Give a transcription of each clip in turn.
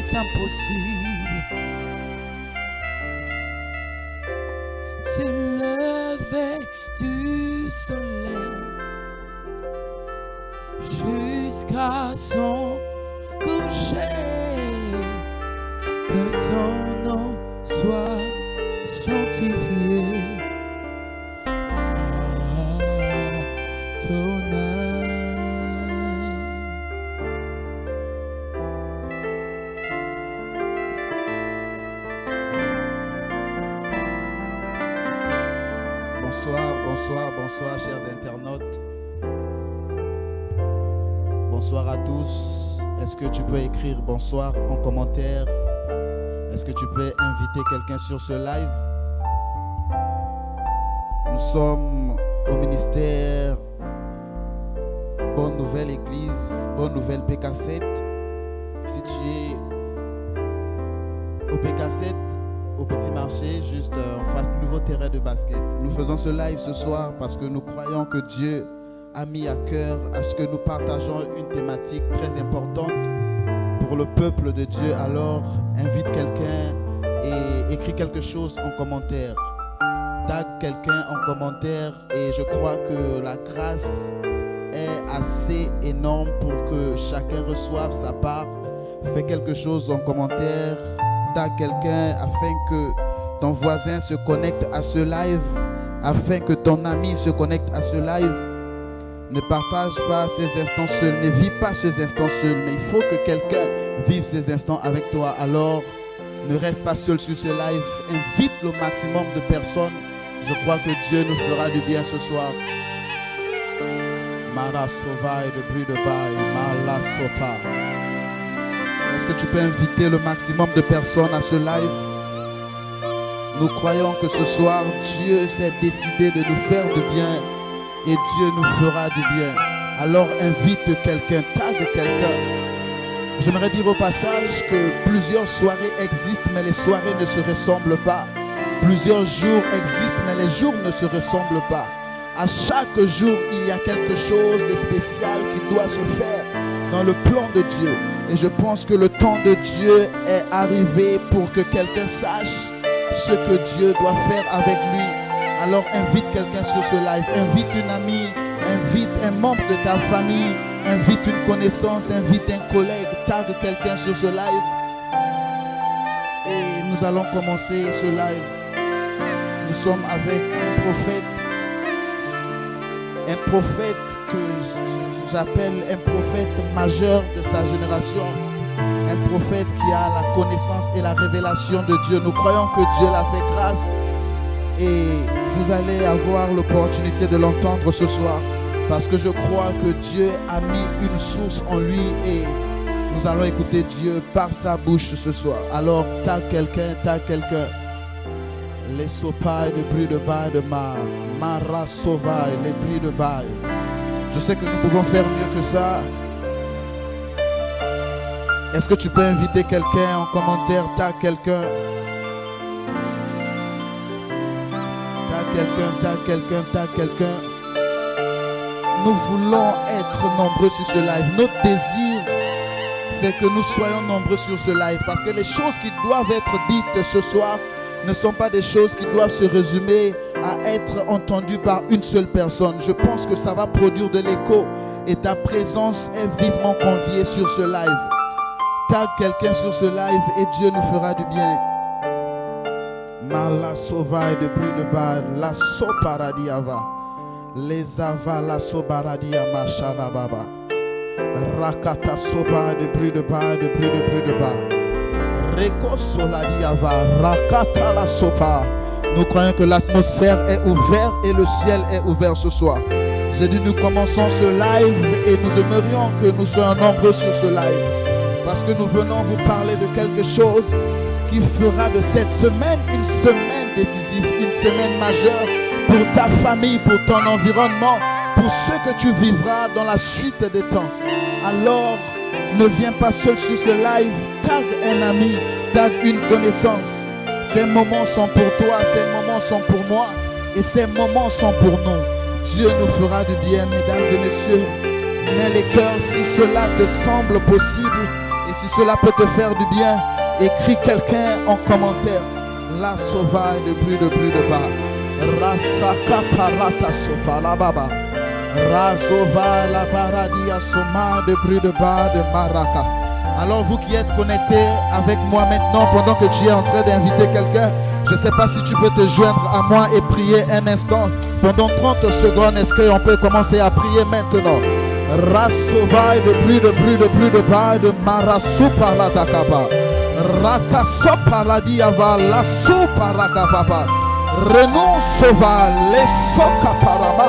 est impossible. Du lever du soleil jusqu'à son coucher, que ton nom soit sanctifié. Bonsoir chers internautes. Bonsoir à tous. Est-ce que tu peux écrire bonsoir en commentaire? Est-ce que tu peux inviter quelqu'un sur ce live? Nous sommes au ministère Bonne Nouvelle Église, Bonne Nouvelle PK7. Si tu es au PK7, au Petit Marché, juste en face du nouveau terrain de basket. Nous faisons ce live ce soir parce que nous croyons que Dieu a mis à cœur à ce que nous partageons une thématique très importante pour le peuple de Dieu. Alors, invite quelqu'un et écris quelque chose en commentaire. Tag quelqu'un en commentaire et je crois que la grâce est assez énorme pour que chacun reçoive sa part. Fais quelque chose en commentaire. Tag quelqu'un afin que ton voisin se connecte à ce live, afin que ton ami se connecte à ce live. Ne partage pas ces instants seul, ne vis pas ces instants seul, mais il faut que quelqu'un vive ces instants avec toi. Alors, ne reste pas seul sur ce live, invite le maximum de personnes. Je crois que Dieu nous fera du bien ce soir. Mara Sova et de bruit de bail, Mala Sopa. Est-ce que tu peux inviter le maximum de personnes à ce live? Nous croyons que ce soir, Dieu s'est décidé de nous faire du bien et Dieu nous fera du bien. Alors invite quelqu'un, tag quelqu'un. J'aimerais dire au passage que plusieurs soirées existent, mais les soirées ne se ressemblent pas. Plusieurs jours existent, mais les jours ne se ressemblent pas. À chaque jour, il y a quelque chose de spécial qui doit se faire dans le plan de Dieu. Et je pense que le temps de Dieu est arrivé pour que quelqu'un sache ce que Dieu doit faire avec lui. Alors invite quelqu'un sur ce live, invite une amie, invite un membre de ta famille, invite une connaissance, invite un collègue, tag quelqu'un sur ce live. Et nous allons commencer ce live. Nous sommes avec un prophète que j'appelle un prophète majeur de sa génération, un prophète qui a la connaissance et la révélation de Dieu. Nous croyons que Dieu l'a fait grâce et vous allez avoir l'opportunité de l'entendre ce soir parce que je crois que Dieu a mis une source en lui et nous allons écouter Dieu par sa bouche ce soir. Alors tag quelqu'un, les sopailles, les bruits de bail de Mara Sauvaille, les bruits de bail. Je sais que nous pouvons faire mieux que ça. Est-ce que tu peux inviter quelqu'un en commentaire? Tag quelqu'un. Tag quelqu'un. Nous voulons être nombreux sur ce live. Notre désir, c'est que nous soyons nombreux sur ce live. Parce que les choses qui doivent être dites ce soir ne sont pas des choses qui doivent se résumer à être entendues par une seule personne. Je pense que ça va produire de l'écho et ta présence est vivement conviée sur ce live. Tag quelqu'un sur ce live et Dieu nous fera du bien. Mala sauvaille de bruit de bar, la soparadiava, les ava la sobaradiama sharababa, rakata soba de bruit de bar, de bruit de bar. Nous croyons que l'atmosphère est ouverte et le ciel est ouvert ce soir. J'ai dit nous commençons ce live et nous aimerions que nous soyons nombreux sur ce live. Parce que nous venons vous parler de quelque chose qui fera de cette semaine une semaine décisive, une semaine majeure pour ta famille, pour ton environnement, pour ce que tu vivras dans la suite des temps. Alors, ne viens pas seul sur ce live, tag un ami, tag une connaissance. Ces moments sont pour toi, ces moments sont pour moi et ces moments sont pour nous. Dieu nous fera du bien, mesdames et messieurs. Mets les cœurs si cela te semble possible et Et si cela peut te faire du bien, écris quelqu'un en commentaire. La sauvage de bruit de bas. Rasaka parata sopa la baba. Razova la paradia soma de bruit de bas de Maraka. Alors vous qui êtes connectés avec moi maintenant, pendant que tu es en train d'inviter quelqu'un, je ne sais pas si tu peux te joindre à moi et prier un instant. Pendant 30 secondes, est-ce qu'on peut commencer à prier maintenant? Rasova de bruit de bas de Marasu par la takaba. Rataso par la diava, la sou par la kapapa. Renonce sova, les soka parama.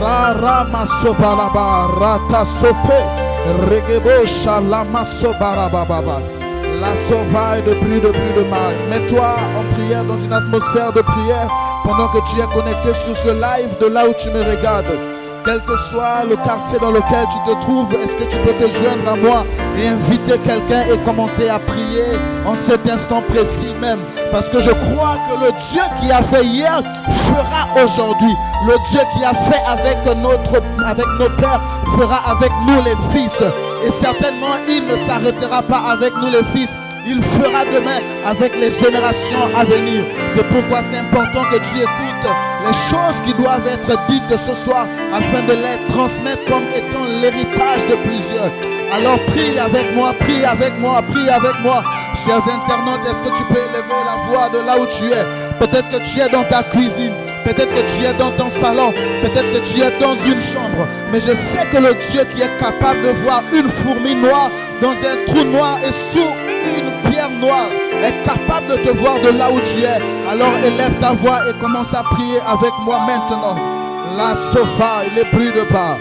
Rarama sobalaba, rata sope, regebo shalama sobarababa. La sauvage de bruit de mal. Mets-toi en prière dans une atmosphère de prière pendant que tu es connecté sur ce live de là où tu me regardes. Quel que soit le quartier dans lequel tu te trouves, est-ce que tu peux te joindre à moi et inviter quelqu'un et commencer à prier en cet instant précis même? Parce que je crois que le Dieu qui a fait hier fera aujourd'hui. Le Dieu qui a fait avec nos pères fera avec nous les fils. Et certainement, il ne s'arrêtera pas avec nous les fils. Il fera demain avec les générations à venir. C'est pourquoi c'est important que tu écoutes les choses qui doivent être dites ce soir afin de les transmettre comme étant l'héritage de plusieurs. Alors prie avec moi, prie avec moi, prie avec moi. Chers internautes, est-ce que tu peux élever la voix de là où tu es? Peut-être que tu es dans ta cuisine. Peut-être que tu es dans ton salon, peut-être que tu es dans une chambre. Mais je sais que le Dieu qui est capable de voir une fourmi noire dans un trou noir et sous une pierre noire est capable de te voir de là où tu es. Alors élève ta voix et commence à prier avec moi maintenant. La sofa, les bruits de bas.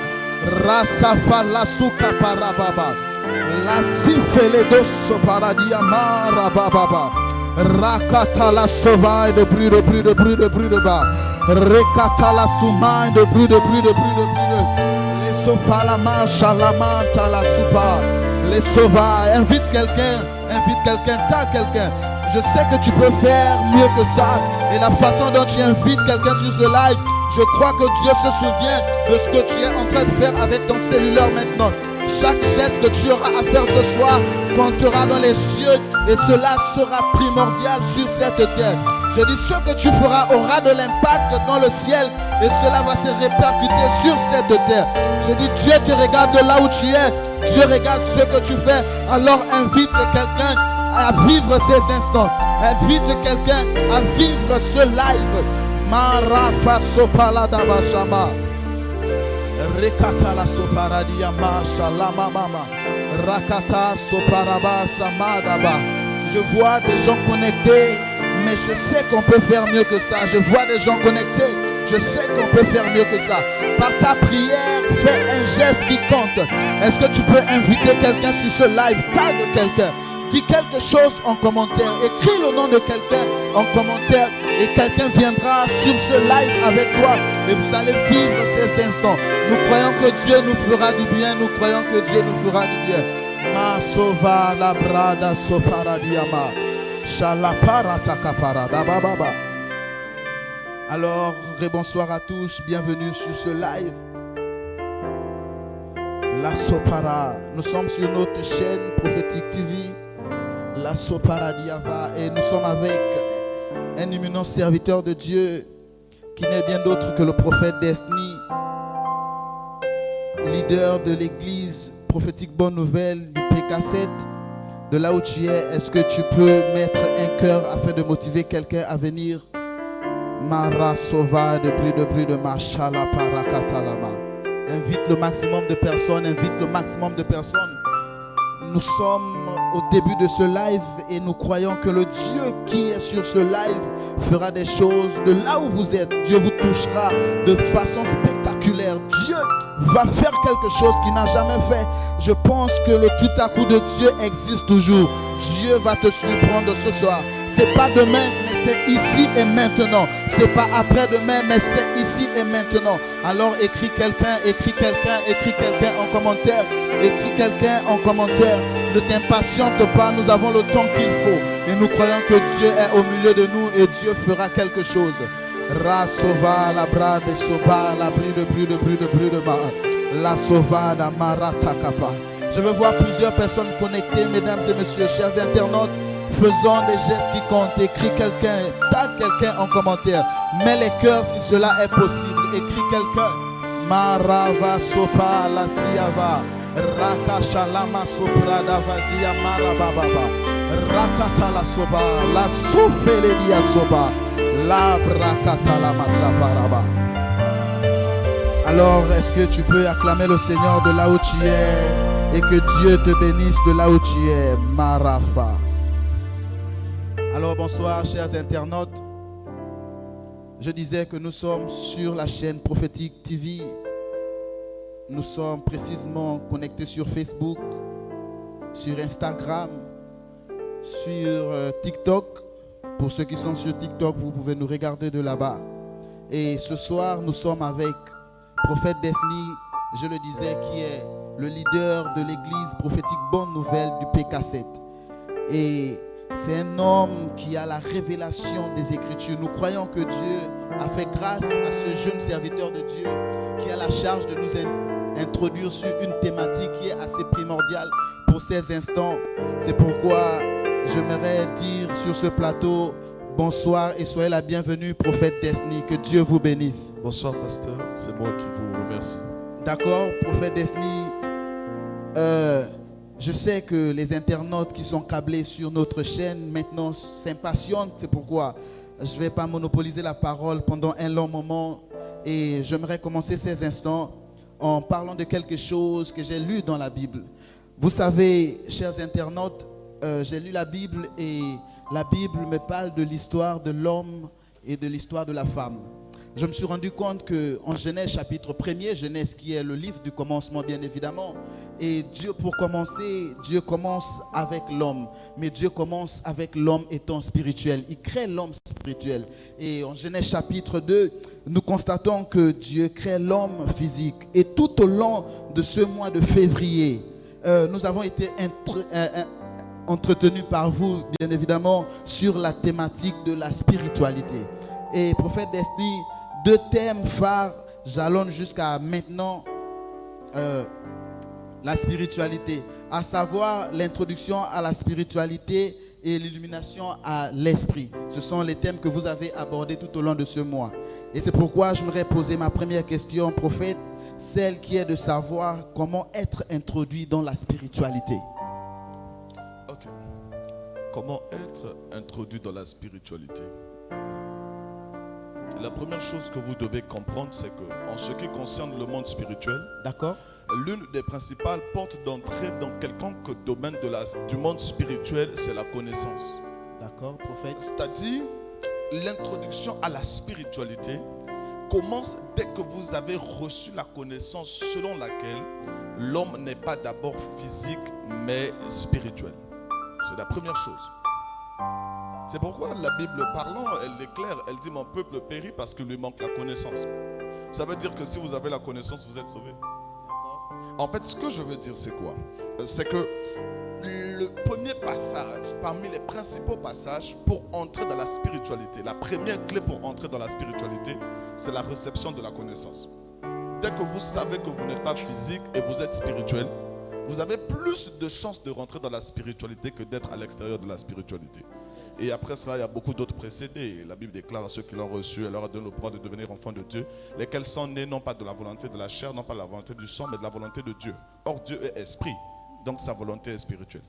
Rasafa la souka parababa. La sifele dosso paradiama rabababa. Rakata la sauvage de bruit de bas. Rekata la soumain de bruit de. Les sofas la manche à la manta la soupa. Les sauvages, invite quelqu'un, t'as quelqu'un. Je sais que tu peux faire mieux que ça. Et la façon dont tu invites quelqu'un sur ce live, je crois que Dieu se souvient de ce que tu es en train de faire avec ton cellulaire maintenant. Chaque geste que tu auras à faire ce soir comptera dans les cieux et cela sera primordial sur cette terre. Je dis, ce que tu feras aura de l'impact dans le ciel et cela va se répercuter sur cette terre. Je dis, Dieu te regarde de là où tu es, Dieu regarde ce que tu fais. Alors invite quelqu'un à vivre ces instants, invite quelqu'un à vivre ce live. Marafa sopala dabashama. Rekata la soparadia masha la mama. Rakata soparaba samadaba. Je vois des gens connectés, mais je sais qu'on peut faire mieux que ça. Je vois des gens connectés, je sais qu'on peut faire mieux que ça. Par ta prière, fais un geste qui compte. Est-ce que tu peux inviter quelqu'un sur ce live? Tag quelqu'un. Dis quelque chose en commentaire. Écris le nom de quelqu'un en commentaire et quelqu'un viendra sur ce live avec toi et vous allez vivre ces instants. Nous croyons que Dieu nous fera du bien. Nous croyons que Dieu nous fera du bien. Ma sova la brada soparadiama. Alors, bonsoir à tous, bienvenue sur ce live. La Sopara, nous sommes sur notre chaîne Prophétique TV, La Sopara Diava, et nous sommes avec un éminent serviteur de Dieu qui n'est bien d'autre que le prophète Destiny, leader de l'église Prophétique Bonne Nouvelle du PK7. De là où tu es, est-ce que tu peux mettre un cœur afin de motiver quelqu'un à venir? Mara Sova de bruit de Machala Parakatalama. Invite le maximum de personnes, invite le maximum de personnes. Nous sommes au début de ce live et nous croyons que le Dieu qui est sur ce live fera des choses de là où vous êtes. Dieu vous touchera de façon spectaculaire. Dieu va faire quelque chose qu'il n'a jamais fait. Je pense que le tout à coup de Dieu existe toujours. Dieu va te surprendre ce soir. C'est pas demain, mais c'est ici et maintenant. C'est pas après-demain, mais c'est ici et maintenant. Alors écris quelqu'un en commentaire. Écris quelqu'un en commentaire. Ne t'impatiente pas, nous avons le temps qu'il faut. Et nous croyons que Dieu est au milieu de nous et Dieu fera quelque chose. Ra sova la brade soba la bruit de ma la sova da marata kapa. Je veux voir plusieurs personnes connectées, mesdames et messieurs, chers internautes. Faisons des gestes qui comptent. Écris quelqu'un, tag quelqu'un en commentaire. Mets les cœurs si cela est possible. Écris quelqu'un. Marava sopa la siava. Rakasha lama soprada vazia marababa. Rakata la soba. La sofeledia soba. La brakata la masaparaba. Alors, est-ce que tu peux acclamer le Seigneur de là où tu es et que Dieu te bénisse de là où tu es, Marafa. Alors, bonsoir, chers internautes. Je disais que nous sommes sur la chaîne Prophétique TV. Nous sommes précisément connectés sur Facebook, sur Instagram, sur TikTok. Pour ceux qui sont sur TikTok, vous pouvez nous regarder de là-bas. Et ce soir, nous sommes avec Prophète Desni, je le disais, qui est le leader de l'église prophétique Bonne Nouvelle du PK7. Et c'est un homme qui a la révélation des Écritures. Nous croyons que Dieu a fait grâce à ce jeune serviteur de Dieu qui a la charge de nous introduire sur une thématique qui est assez primordiale pour ces instants. C'est pourquoi j'aimerais dire sur ce plateau: bonsoir et soyez la bienvenue, prophète Desni. Que Dieu vous bénisse. Bonsoir, pasteur. C'est moi qui vous remercie. D'accord, prophète Desni. Je sais que les internautes qui sont câblés sur notre chaîne maintenant s'impatientent. C'est pourquoi je ne vais pas monopoliser la parole pendant un long moment. Et j'aimerais commencer ces instants en parlant de quelque chose que j'ai lu dans la Bible. Vous savez, chers internautes, j'ai lu la Bible et la Bible me parle de l'histoire de l'homme et de l'histoire de la femme. Je me suis rendu compte qu'en Genèse chapitre 1er, Genèse qui est le livre du commencement bien évidemment, et Dieu pour commencer, Dieu commence avec l'homme, mais Dieu commence avec l'homme étant spirituel. Il crée l'homme spirituel. Et en Genèse chapitre 2, nous constatons que Dieu crée l'homme physique. Et tout au long de ce mois de février, nous avons été entretenu par vous, bien évidemment, sur la thématique de la spiritualité. Et prophète Desni, 2 thèmes phares jalonnent jusqu'à maintenant la spiritualité, à savoir l'introduction à la spiritualité et l'illumination à l'esprit. Ce sont les thèmes que vous avez abordés tout au long de ce mois. Et c'est pourquoi j'aimerais poser ma première question, prophète, celle qui est de savoir comment être introduit dans la spiritualité. Ok. Comment être introduit dans la spiritualité? La première chose que vous devez comprendre, c'est que en ce qui concerne le monde spirituel, D'accord? l'une des principales portes d'entrée dans quelconque domaine du monde spirituel, c'est la connaissance. D'accord, prophète. C'est-à-dire, l'introduction à la spiritualité commence dès que vous avez reçu la connaissance selon laquelle l'homme n'est pas d'abord physique, mais spirituel. C'est la première chose. C'est pourquoi la Bible parlant, elle déclare, elle dit: mon peuple périt parce qu'il lui manque la connaissance. Ça veut dire que si vous avez la connaissance, vous êtes sauvé. En fait, ce que je veux dire, c'est quoi? C'est que le premier passage, parmi les principaux passages pour entrer dans la spiritualité, la première clé pour entrer dans la spiritualité, c'est la réception de la connaissance. Dès que vous savez que vous n'êtes pas physique et vous êtes spirituel, vous avez plus de chances de rentrer dans la spiritualité que d'être à l'extérieur de la spiritualité. Et après cela, il y a beaucoup d'autres précédés. La Bible déclare à ceux qui l'ont reçu, elle leur a donné le pouvoir de devenir enfants de Dieu, lesquels sont nés non pas de la volonté de la chair, non pas de la volonté du sang, mais de la volonté de Dieu. Or, Dieu est esprit, donc sa volonté est spirituelle.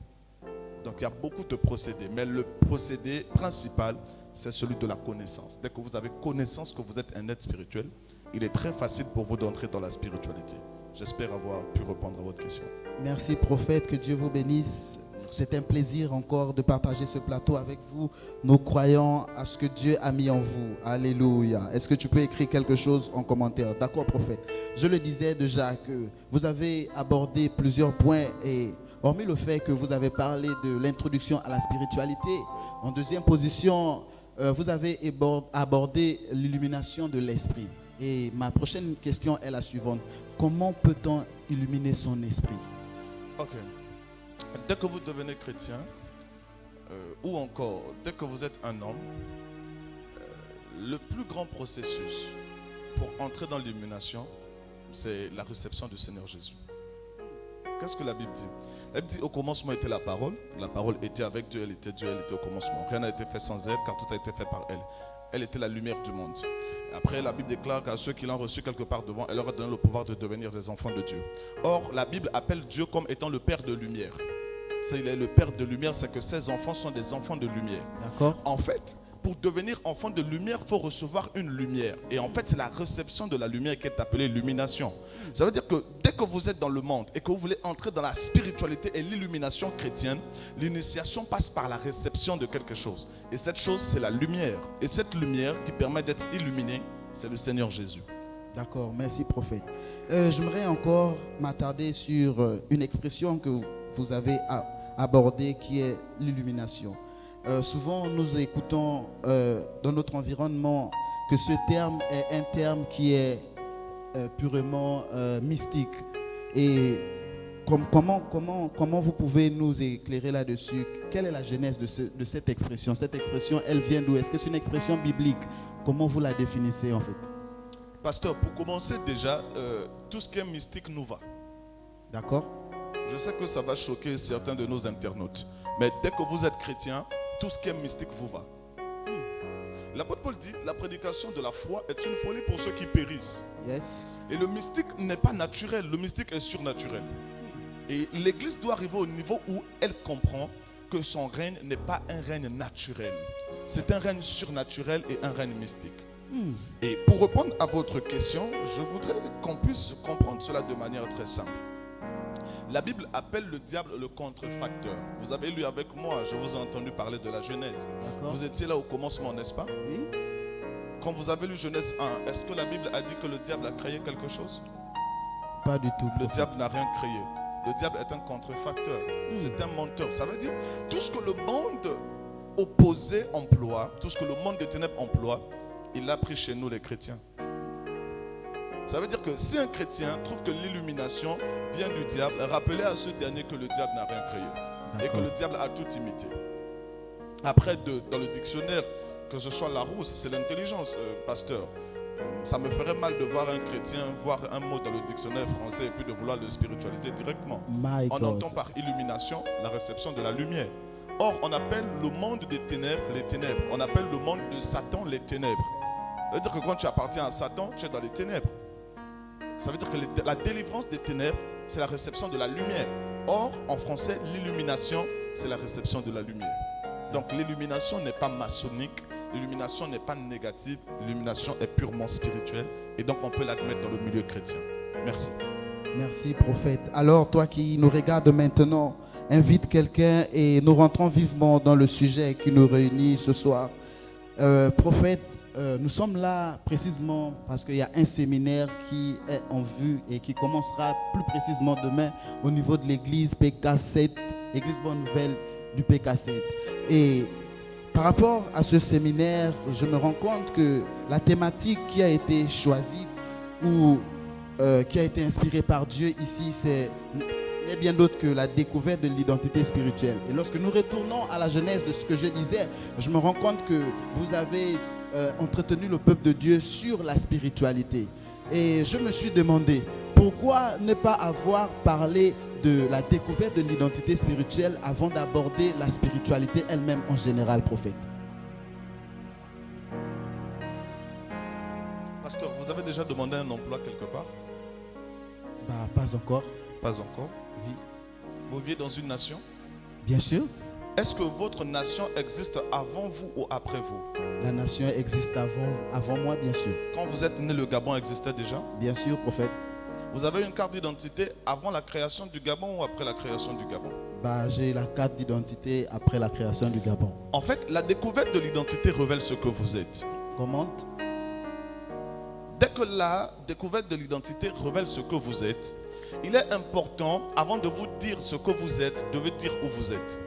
Donc, il y a beaucoup de procédés, mais le procédé principal, c'est celui de la connaissance. Dès que vous avez connaissance que vous êtes un être spirituel, il est très facile pour vous d'entrer dans la spiritualité. J'espère avoir pu répondre à votre question. Merci, prophète, que Dieu vous bénisse. C'est un plaisir encore de partager ce plateau avec vous. Nous croyons à ce que Dieu a mis en vous. Alléluia. Est-ce que tu peux écrire quelque chose en commentaire? D'accord, prophète. Je le disais déjà que vous avez abordé plusieurs points et hormis le fait que vous avez parlé de l'introduction à la spiritualité, en deuxième position, vous avez abordé l'illumination de l'esprit. Et ma prochaine question est la suivante. Comment peut-on illuminer son esprit? Ok. Dès que vous devenez chrétien, ou encore dès que vous êtes un homme, le plus grand processus pour entrer dans l'illumination, c'est la réception du Seigneur Jésus. Qu'est-ce que la Bible dit? La Bible dit au commencement était la parole était avec Dieu, elle était Dieu, elle était au commencement. Rien n'a été fait sans elle, car tout a été fait par elle. Elle était la lumière du monde. Après, la Bible déclare qu'à ceux qui l'ont reçu quelque part devant, elle leur a donné le pouvoir de devenir des enfants de Dieu. Or, la Bible appelle Dieu comme étant le Père de lumière. Il est le Père de lumière, c'est que ses enfants sont des enfants de lumière. D'accord. En fait, pour devenir enfant de lumière, il faut recevoir une lumière. Et en fait, c'est la réception de la lumière qui est appelée illumination. Ça veut dire que dès que vous êtes dans le monde et que vous voulez entrer dans la spiritualité et l'illumination chrétienne, l'initiation passe par la réception de quelque chose. Et cette chose, c'est la lumière. Et cette lumière qui permet d'être illuminé, c'est le Seigneur Jésus. D'accord, merci prophète. J'aimerais encore m'attarder sur une expression que vous avez abordée qui est l'illumination. Souvent nous écoutons dans notre environnement que ce terme est un terme qui est purement mystique. Et comment vous pouvez nous éclairer là-dessus? Quelle est la genèse de cette expression? Cette expression, elle vient d'où? Est-ce que c'est une expression biblique? Comment vous la définissez en fait? Pasteur, pour commencer déjà, tout ce qui est mystique nous va. D'accord? Je sais que ça va choquer certains de nos internautes. Mais dès que vous êtes chrétien, tout ce qui est mystique vous va. L'apôtre Paul dit, la prédication de la foi est une folie pour ceux qui périssent. Yes. Et le mystique n'est pas naturel, le mystique est surnaturel. Et l'église doit arriver au niveau où elle comprend que son règne n'est pas un règne naturel. C'est un règne surnaturel et un règne mystique. Et pour répondre à votre question, je voudrais qu'on puisse comprendre cela de manière très simple. La Bible appelle le diable le contrefacteur. Vous avez lu avec moi, je vous ai entendu parler de la Genèse. Vous étiez là au commencement, n'est-ce pas? Oui. Quand vous avez lu Genèse 1, est-ce que la Bible a dit que le diable a créé quelque chose? Pas du tout. Le diable n'a rien créé. Le diable est un contrefacteur. C'est un menteur. Ça veut dire tout ce que le monde opposé emploie, tout ce que le monde des ténèbres emploie, il l'a pris chez nous les chrétiens. Ça veut dire que si un chrétien trouve que l'illumination vient du diable, rappelez à ce dernier que le diable n'a rien créé et que le diable a tout imité. Après, dans le dictionnaire, que ce soit Larousse, c'est l'intelligence, pasteur. Ça me ferait mal de voir un chrétien voir un mot dans le dictionnaire français et puis de vouloir le spiritualiser directement. On entend par illumination la réception de la lumière. Or, on appelle le monde des ténèbres les ténèbres. On appelle le monde de Satan les ténèbres. Ça veut dire que quand tu appartiens à Satan, tu es dans les ténèbres. Ça veut dire que la délivrance des ténèbres, c'est la réception de la lumière. Or, en français, l'illumination, c'est la réception de la lumière. Donc, l'illumination n'est pas maçonnique, l'illumination n'est pas négative, l'illumination est purement spirituelle. Et donc, on peut l'admettre dans le milieu chrétien. Merci. Merci, prophète. Alors, toi qui nous regardes maintenant, invite quelqu'un et nous rentrons vivement dans le sujet qui nous réunit ce soir. Prophète, nous sommes là précisément parce qu'il y a un séminaire qui est en vue et qui commencera plus précisément demain au niveau de l'église PK7, Église Bonne Nouvelle du PK7. Et par rapport à ce séminaire, je me rends compte que la thématique qui a été choisie ou qui a été inspirée par Dieu ici, c'est bien d'autre que la découverte de l'identité spirituelle. Et lorsque nous retournons à la genèse de ce que je disais, je me rends compte que vous avez entretenu le peuple de Dieu sur la spiritualité. Et je me suis demandé, pourquoi ne pas avoir parlé de la découverte de l'identité spirituelle avant d'aborder la spiritualité elle-même en général, prophète? Pasteur, vous avez déjà demandé un emploi quelque part? Pas encore. Pas encore? Oui. Vous vivez dans une nation? Bien sûr. Est-ce que votre nation existe avant vous ou après vous? La nation existe avant moi, bien sûr. Quand vous êtes né, le Gabon existait déjà? Bien sûr, prophète. Vous avez une carte d'identité avant la création du Gabon ou après la création du Gabon? J'ai la carte d'identité après la création du Gabon. En fait, la découverte de l'identité révèle ce que vous êtes. Comment? Dès que la découverte de l'identité révèle ce que vous êtes, il est important, avant de vous dire ce que vous êtes, de vous dire où vous êtes.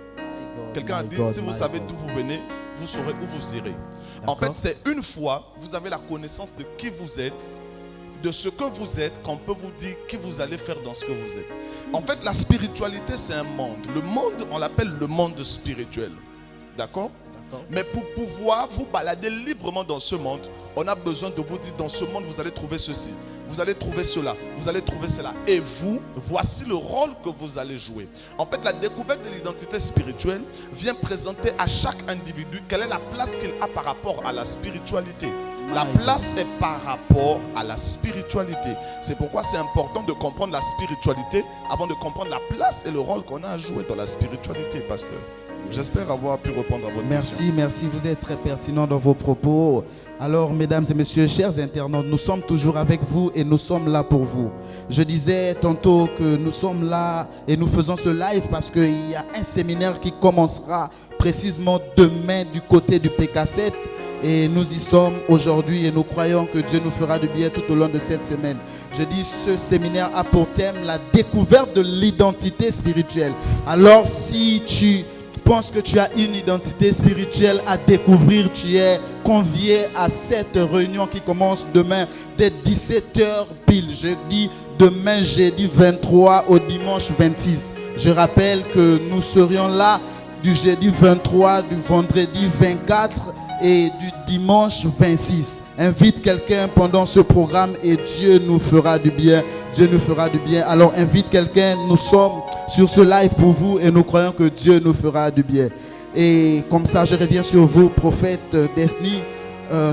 Quelqu'un a dit, si vous savez d'où vous venez, vous saurez où vous irez. En fait, c'est une fois vous avez la connaissance de qui vous êtes, de ce que vous êtes, qu'on peut vous dire qui vous allez faire dans ce que vous êtes. En fait, la spiritualité, c'est un monde. Le monde, on l'appelle le monde spirituel. D'accord? Mais pour pouvoir vous balader librement dans ce monde, on a besoin de vous dire, dans ce monde, vous allez trouver ceci. vous allez trouver cela, vous allez trouver cela. Et vous, voici le rôle que vous allez jouer. En fait, la découverte de l'identité spirituelle vient présenter à chaque individu quelle est la place qu'il a par rapport à la spiritualité. La place est par rapport à la spiritualité. C'est pourquoi c'est important de comprendre la spiritualité avant de comprendre la place et le rôle qu'on a à jouer dans la spiritualité, pasteur. J'espère avoir pu répondre à votre question. Merci, vous êtes très pertinent dans vos propos. Alors, mesdames et messieurs, chers internautes, nous sommes toujours avec vous et nous sommes là pour vous. Je disais tantôt que nous sommes là et nous faisons ce live parce qu'il y a un séminaire qui commencera précisément demain du côté du PK7. Et nous y sommes aujourd'hui et nous croyons que Dieu nous fera du bien tout au long de cette semaine. Je dis, ce séminaire a pour thème la découverte de l'identité spirituelle. Alors, si tu penses que tu as une identité spirituelle à découvrir, tu es convié à cette réunion qui commence demain dès 17h pile. Je dis demain jeudi 23 au dimanche 26. Je rappelle que nous serions là du jeudi 23, du vendredi 24 et du dimanche 26. Invite quelqu'un pendant ce programme et Dieu nous fera du bien. Dieu nous fera du bien. Alors invite quelqu'un. Nous sommes sur ce live pour vous et nous croyons que Dieu nous fera du bien. Et comme ça, je reviens sur vous, prophète Desni.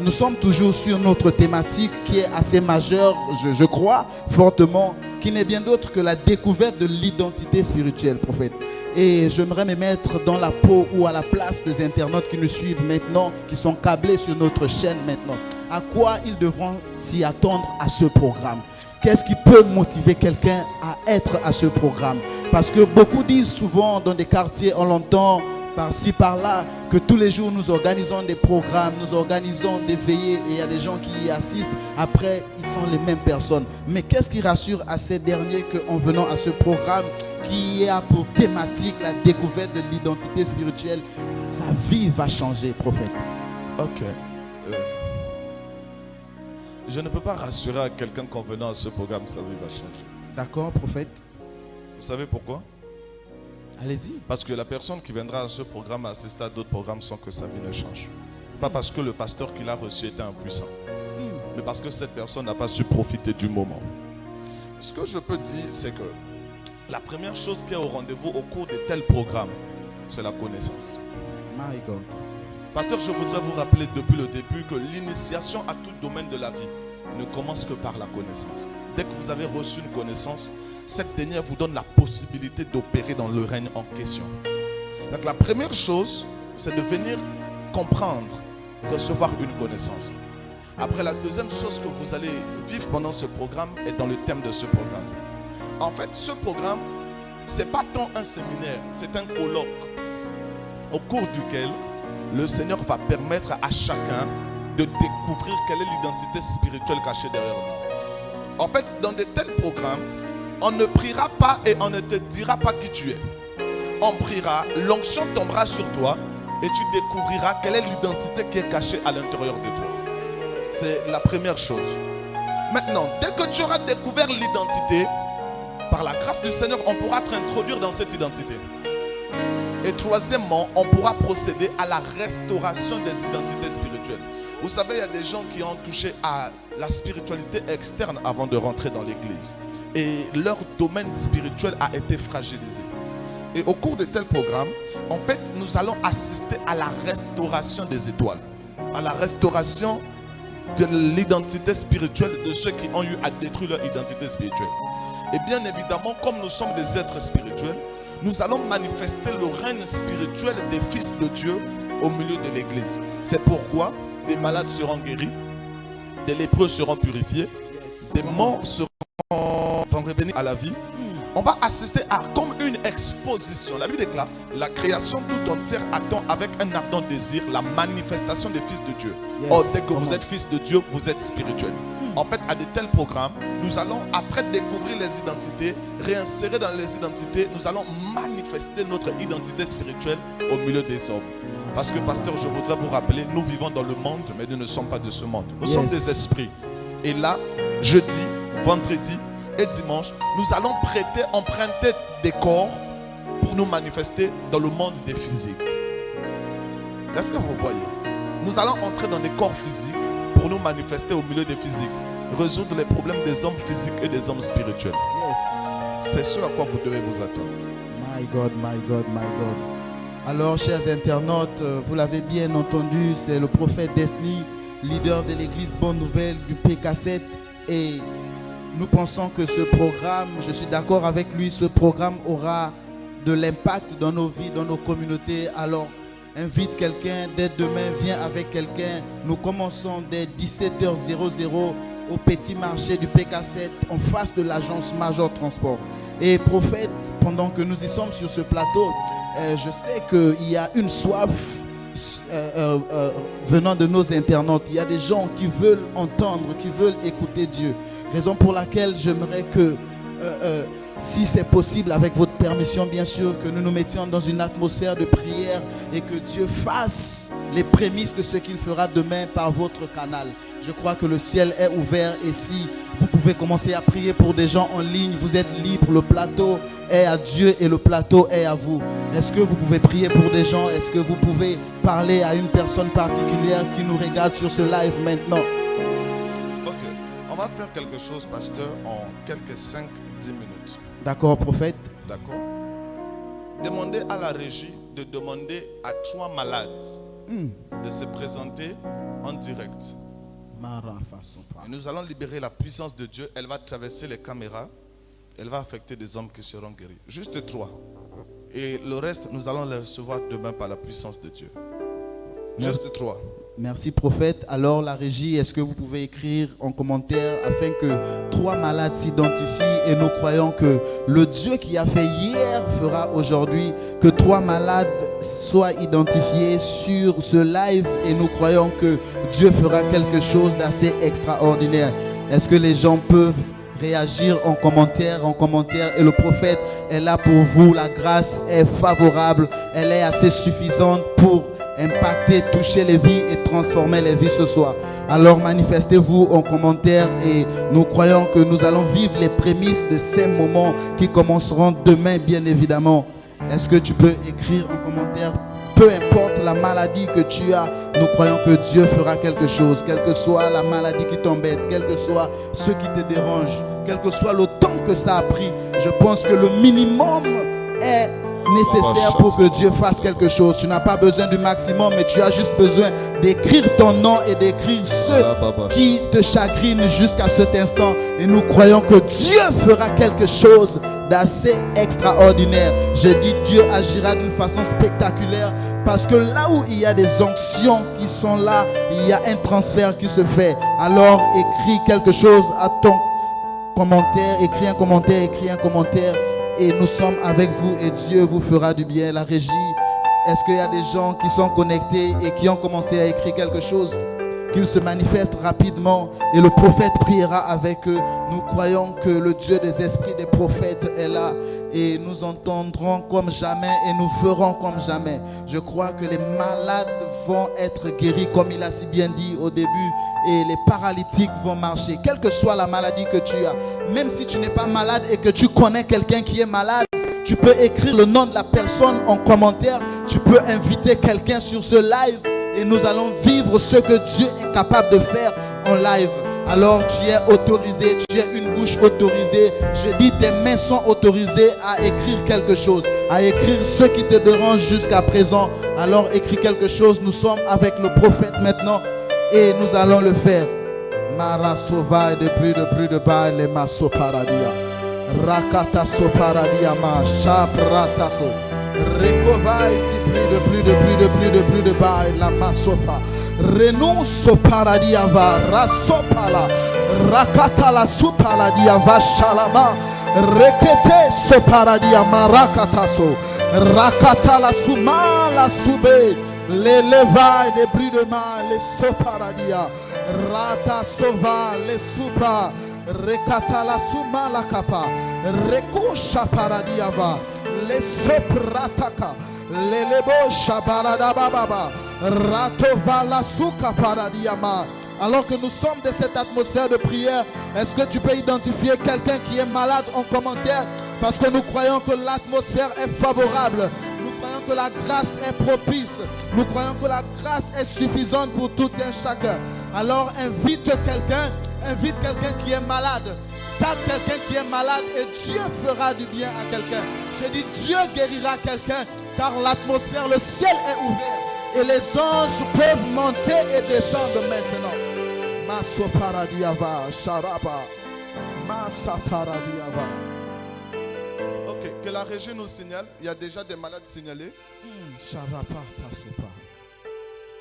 Nous sommes toujours sur notre thématique qui est assez majeure, je crois fortement, qui n'est bien d'autre que la découverte de l'identité spirituelle, prophète. Et j'aimerais me mettre dans la peau ou à la place des internautes qui nous suivent maintenant, qui sont câblés sur notre chaîne maintenant. À quoi ils devront s'y attendre à ce programme? Qu'est-ce qui peut motiver quelqu'un à être à ce programme? Parce que beaucoup disent souvent dans des quartiers, on l'entend par-ci, par-là, que tous les jours nous organisons des programmes, nous organisons des veillées et il y a des gens qui y assistent. Après, ils sont les mêmes personnes. Mais qu'est-ce qui rassure à ces derniers qu'en venant à ce programme qui a pour thématique la découverte de l'identité spirituelle, sa vie va changer, prophète? Ok. Je ne peux pas rassurer à quelqu'un qu'en venant à ce programme, sa vie va changer. D'accord, prophète. Vous savez pourquoi? Allez-y. Parce que la personne qui viendra à ce programme assister à d'autres programmes sans que sa vie ne change. Pas parce que le pasteur qu'il a reçu était impuissant, mais parce que cette personne n'a pas su profiter du moment. Ce que je peux dire, c'est que la première chose qui est au rendez-vous au cours de tels programmes, c'est la connaissance. My God. Pasteur, je voudrais vous rappeler depuis le début que l'initiation à tout domaine de la vie ne commence que par la connaissance. Dès que vous avez reçu une connaissance, cette dernière vous donne la possibilité d'opérer dans le règne en question. Donc la première chose, c'est de venir comprendre, recevoir une connaissance. Après, la deuxième chose que vous allez vivre pendant ce programme est dans le thème de ce programme. En fait, ce programme, ce n'est pas tant un séminaire, c'est un colloque au cours duquel le Seigneur va permettre à chacun de découvrir quelle est l'identité spirituelle cachée derrière nous. En fait, dans de tels programmes, on ne priera pas et on ne te dira pas qui tu es. On priera, l'onction tombera sur toi et tu découvriras quelle est l'identité qui est cachée à l'intérieur de toi. C'est la première chose. Maintenant, dès que tu auras découvert l'identité, par la grâce du Seigneur, on pourra te introduire dans cette identité. Et troisièmement, on pourra procéder à la restauration des identités spirituelles. Vous savez, il y a des gens qui ont touché à la spiritualité externe avant de rentrer dans l'église. Et leur domaine spirituel a été fragilisé. Et au cours de tels programmes, en fait, nous allons assister à la restauration des étoiles, à la restauration de l'identité spirituelle de ceux qui ont eu à détruire leur identité spirituelle. Et bien évidemment, comme nous sommes des êtres spirituels, nous allons manifester le règne spirituel des fils de Dieu au milieu de l'église. C'est pourquoi des malades seront guéris, des lépreux seront purifiés, des morts seront revenir à la vie. On va assister à comme une exposition. La Bible déclare, la création tout entière attend avec un ardent désir la manifestation des fils de Dieu. Or, dès que vous êtes fils de Dieu, vous êtes spirituel. En fait, à de tels programmes, nous allons, après découvrir les identités, réinsérer dans les identités, nous allons manifester notre identité spirituelle au milieu des hommes. Parce que, pasteur, je voudrais vous rappeler, nous vivons dans le monde, mais nous ne sommes pas de ce monde. Nous sommes des esprits. Et là, jeudi, vendredi et dimanche, nous allons emprunter des corps pour nous manifester dans le monde des physiques. Est-ce que vous voyez? Nous allons entrer dans des corps physiques pour nous manifester au milieu des physiques. résoudre les problèmes des hommes physiques et des hommes spirituels. Yes. C'est ce à quoi vous devez vous attendre. My God, my God, my God. Alors, chers internautes, vous l'avez bien entendu, c'est le prophète Desni, leader de l'église Bonne Nouvelle du PK7. Et nous pensons que ce programme, je suis d'accord avec lui, ce programme aura de l'impact dans nos vies, dans nos communautés. Alors, invite quelqu'un, dès demain, viens avec quelqu'un. Nous commençons dès 17h00 au petit marché du PK7 en face de l'agence Major Transport. Et prophète, pendant que nous y sommes sur ce plateau, je sais qu'il y a une soif venant de nos internautes. Il y a des gens qui veulent entendre, qui veulent écouter Dieu. Raison pour laquelle j'aimerais que, si c'est possible, avec votre permission bien sûr, que nous nous mettions dans une atmosphère de prière et que Dieu fasse les prémices de ce qu'il fera demain par votre canal. Je crois que le ciel est ouvert et si vous pouvez commencer à prier pour des gens en ligne, vous êtes libre, le plateau est à Dieu et le plateau est à vous. Est-ce que vous pouvez prier pour des gens? Est-ce que vous pouvez parler à une personne particulière qui nous regarde sur ce live maintenant? Ok, on va faire quelque chose, pasteur, en quelques 5-10 minutes. D'accord, prophète. D'accord. Demandez à la régie de demander à 3 malades de se présenter en direct. Et nous allons libérer la puissance de Dieu. Elle va traverser les caméras. Elle va affecter des hommes qui seront guéris. Juste 3. Et le reste, nous allons les recevoir demain par la puissance de Dieu. Juste 3. Merci prophète. Alors la régie, est-ce que vous pouvez écrire en commentaire afin que 3 malades s'identifient et nous croyons que le Dieu qui a fait hier fera aujourd'hui, que 3 malades soient identifiés sur ce live et nous croyons que Dieu fera quelque chose d'assez extraordinaire. Est-ce que les gens peuvent réagir en commentaire et le prophète est là pour vous. La grâce est favorable, elle est assez suffisante pour impacter, toucher les vies et transformer les vies ce soir. Alors manifestez-vous en commentaire et nous croyons que nous allons vivre les prémices de ces moments qui commenceront demain bien évidemment. Est-ce que tu peux écrire en commentaire? Peu importe la maladie que tu as, nous croyons que Dieu fera quelque chose. Quelle que soit la maladie qui t'embête, quel que soit ce qui te dérange, quel que soit le temps que ça a pris, je pense que le minimum est nécessaire pour que Dieu fasse quelque chose. Tu n'as pas besoin du maximum, mais tu as juste besoin d'écrire ton nom et d'écrire ceux qui te chagrinent jusqu'à cet instant. Et nous croyons que Dieu fera quelque chose d'assez extraordinaire. Je dis Dieu agira d'une façon spectaculaire parce que là où il y a des onctions qui sont là, il y a un transfert qui se fait. Alors écris quelque chose à ton commentaire, écris un commentaire. Et nous sommes avec vous et Dieu vous fera du bien. La régie, est-ce qu'il y a des gens qui sont connectés et qui ont commencé à écrire quelque chose? Qu'ils se manifestent rapidement et le prophète priera avec eux. Nous croyons que le Dieu des esprits des prophètes est là et nous entendrons comme jamais et nous ferons comme jamais. Je crois que les malades vont être guéris comme il a si bien dit au début et les paralytiques vont marcher. Quelle que soit la maladie que tu as, même si tu n'es pas malade et que tu connais quelqu'un qui est malade, tu peux écrire le nom de la personne en commentaire. Tu peux inviter quelqu'un sur ce live. Et nous allons vivre ce que Dieu est capable de faire en live. Alors tu es autorisé, tu es une bouche autorisée. Je dis tes mains sont autorisées à écrire quelque chose, à écrire ce qui te dérange jusqu'à présent. Alors écris quelque chose, nous sommes avec le prophète maintenant et nous allons le faire. Mara sova de plus de bas les maso paradia. Rakata so paradia ma chaprataso. Rekovai si plus de bas la masofa. Renonce au paradis va rasopala. Rakata la supaladia va shalama. Rekete so paradia marakataso. Rakata la suma la sube. Les levailles des bruits de mal, les soparadia. Rata sova les supa. Rekata la suma la kapa. Rekosha paradia va. Les soprataka, les lebo shabarada baba, ratova la souka paradiama. Alors que nous sommes dans cette atmosphère de prière, est-ce que tu peux identifier quelqu'un qui est malade en commentaire? Parce que nous croyons que l'atmosphère est favorable. Nous croyons que la grâce est propice. Nous croyons que la grâce est suffisante pour tout un chacun. Alors invite quelqu'un. Invite quelqu'un qui est malade. Tape quelqu'un qui est malade et Dieu fera du bien à quelqu'un. Je dis Dieu guérira quelqu'un car l'atmosphère, le ciel est ouvert et les anges peuvent monter et descendre maintenant. Maso paradiava, sharapa. Masa paradiava. Ok, que la régie nous signale. Il y a déjà des malades signalés. Sharapa tasopa.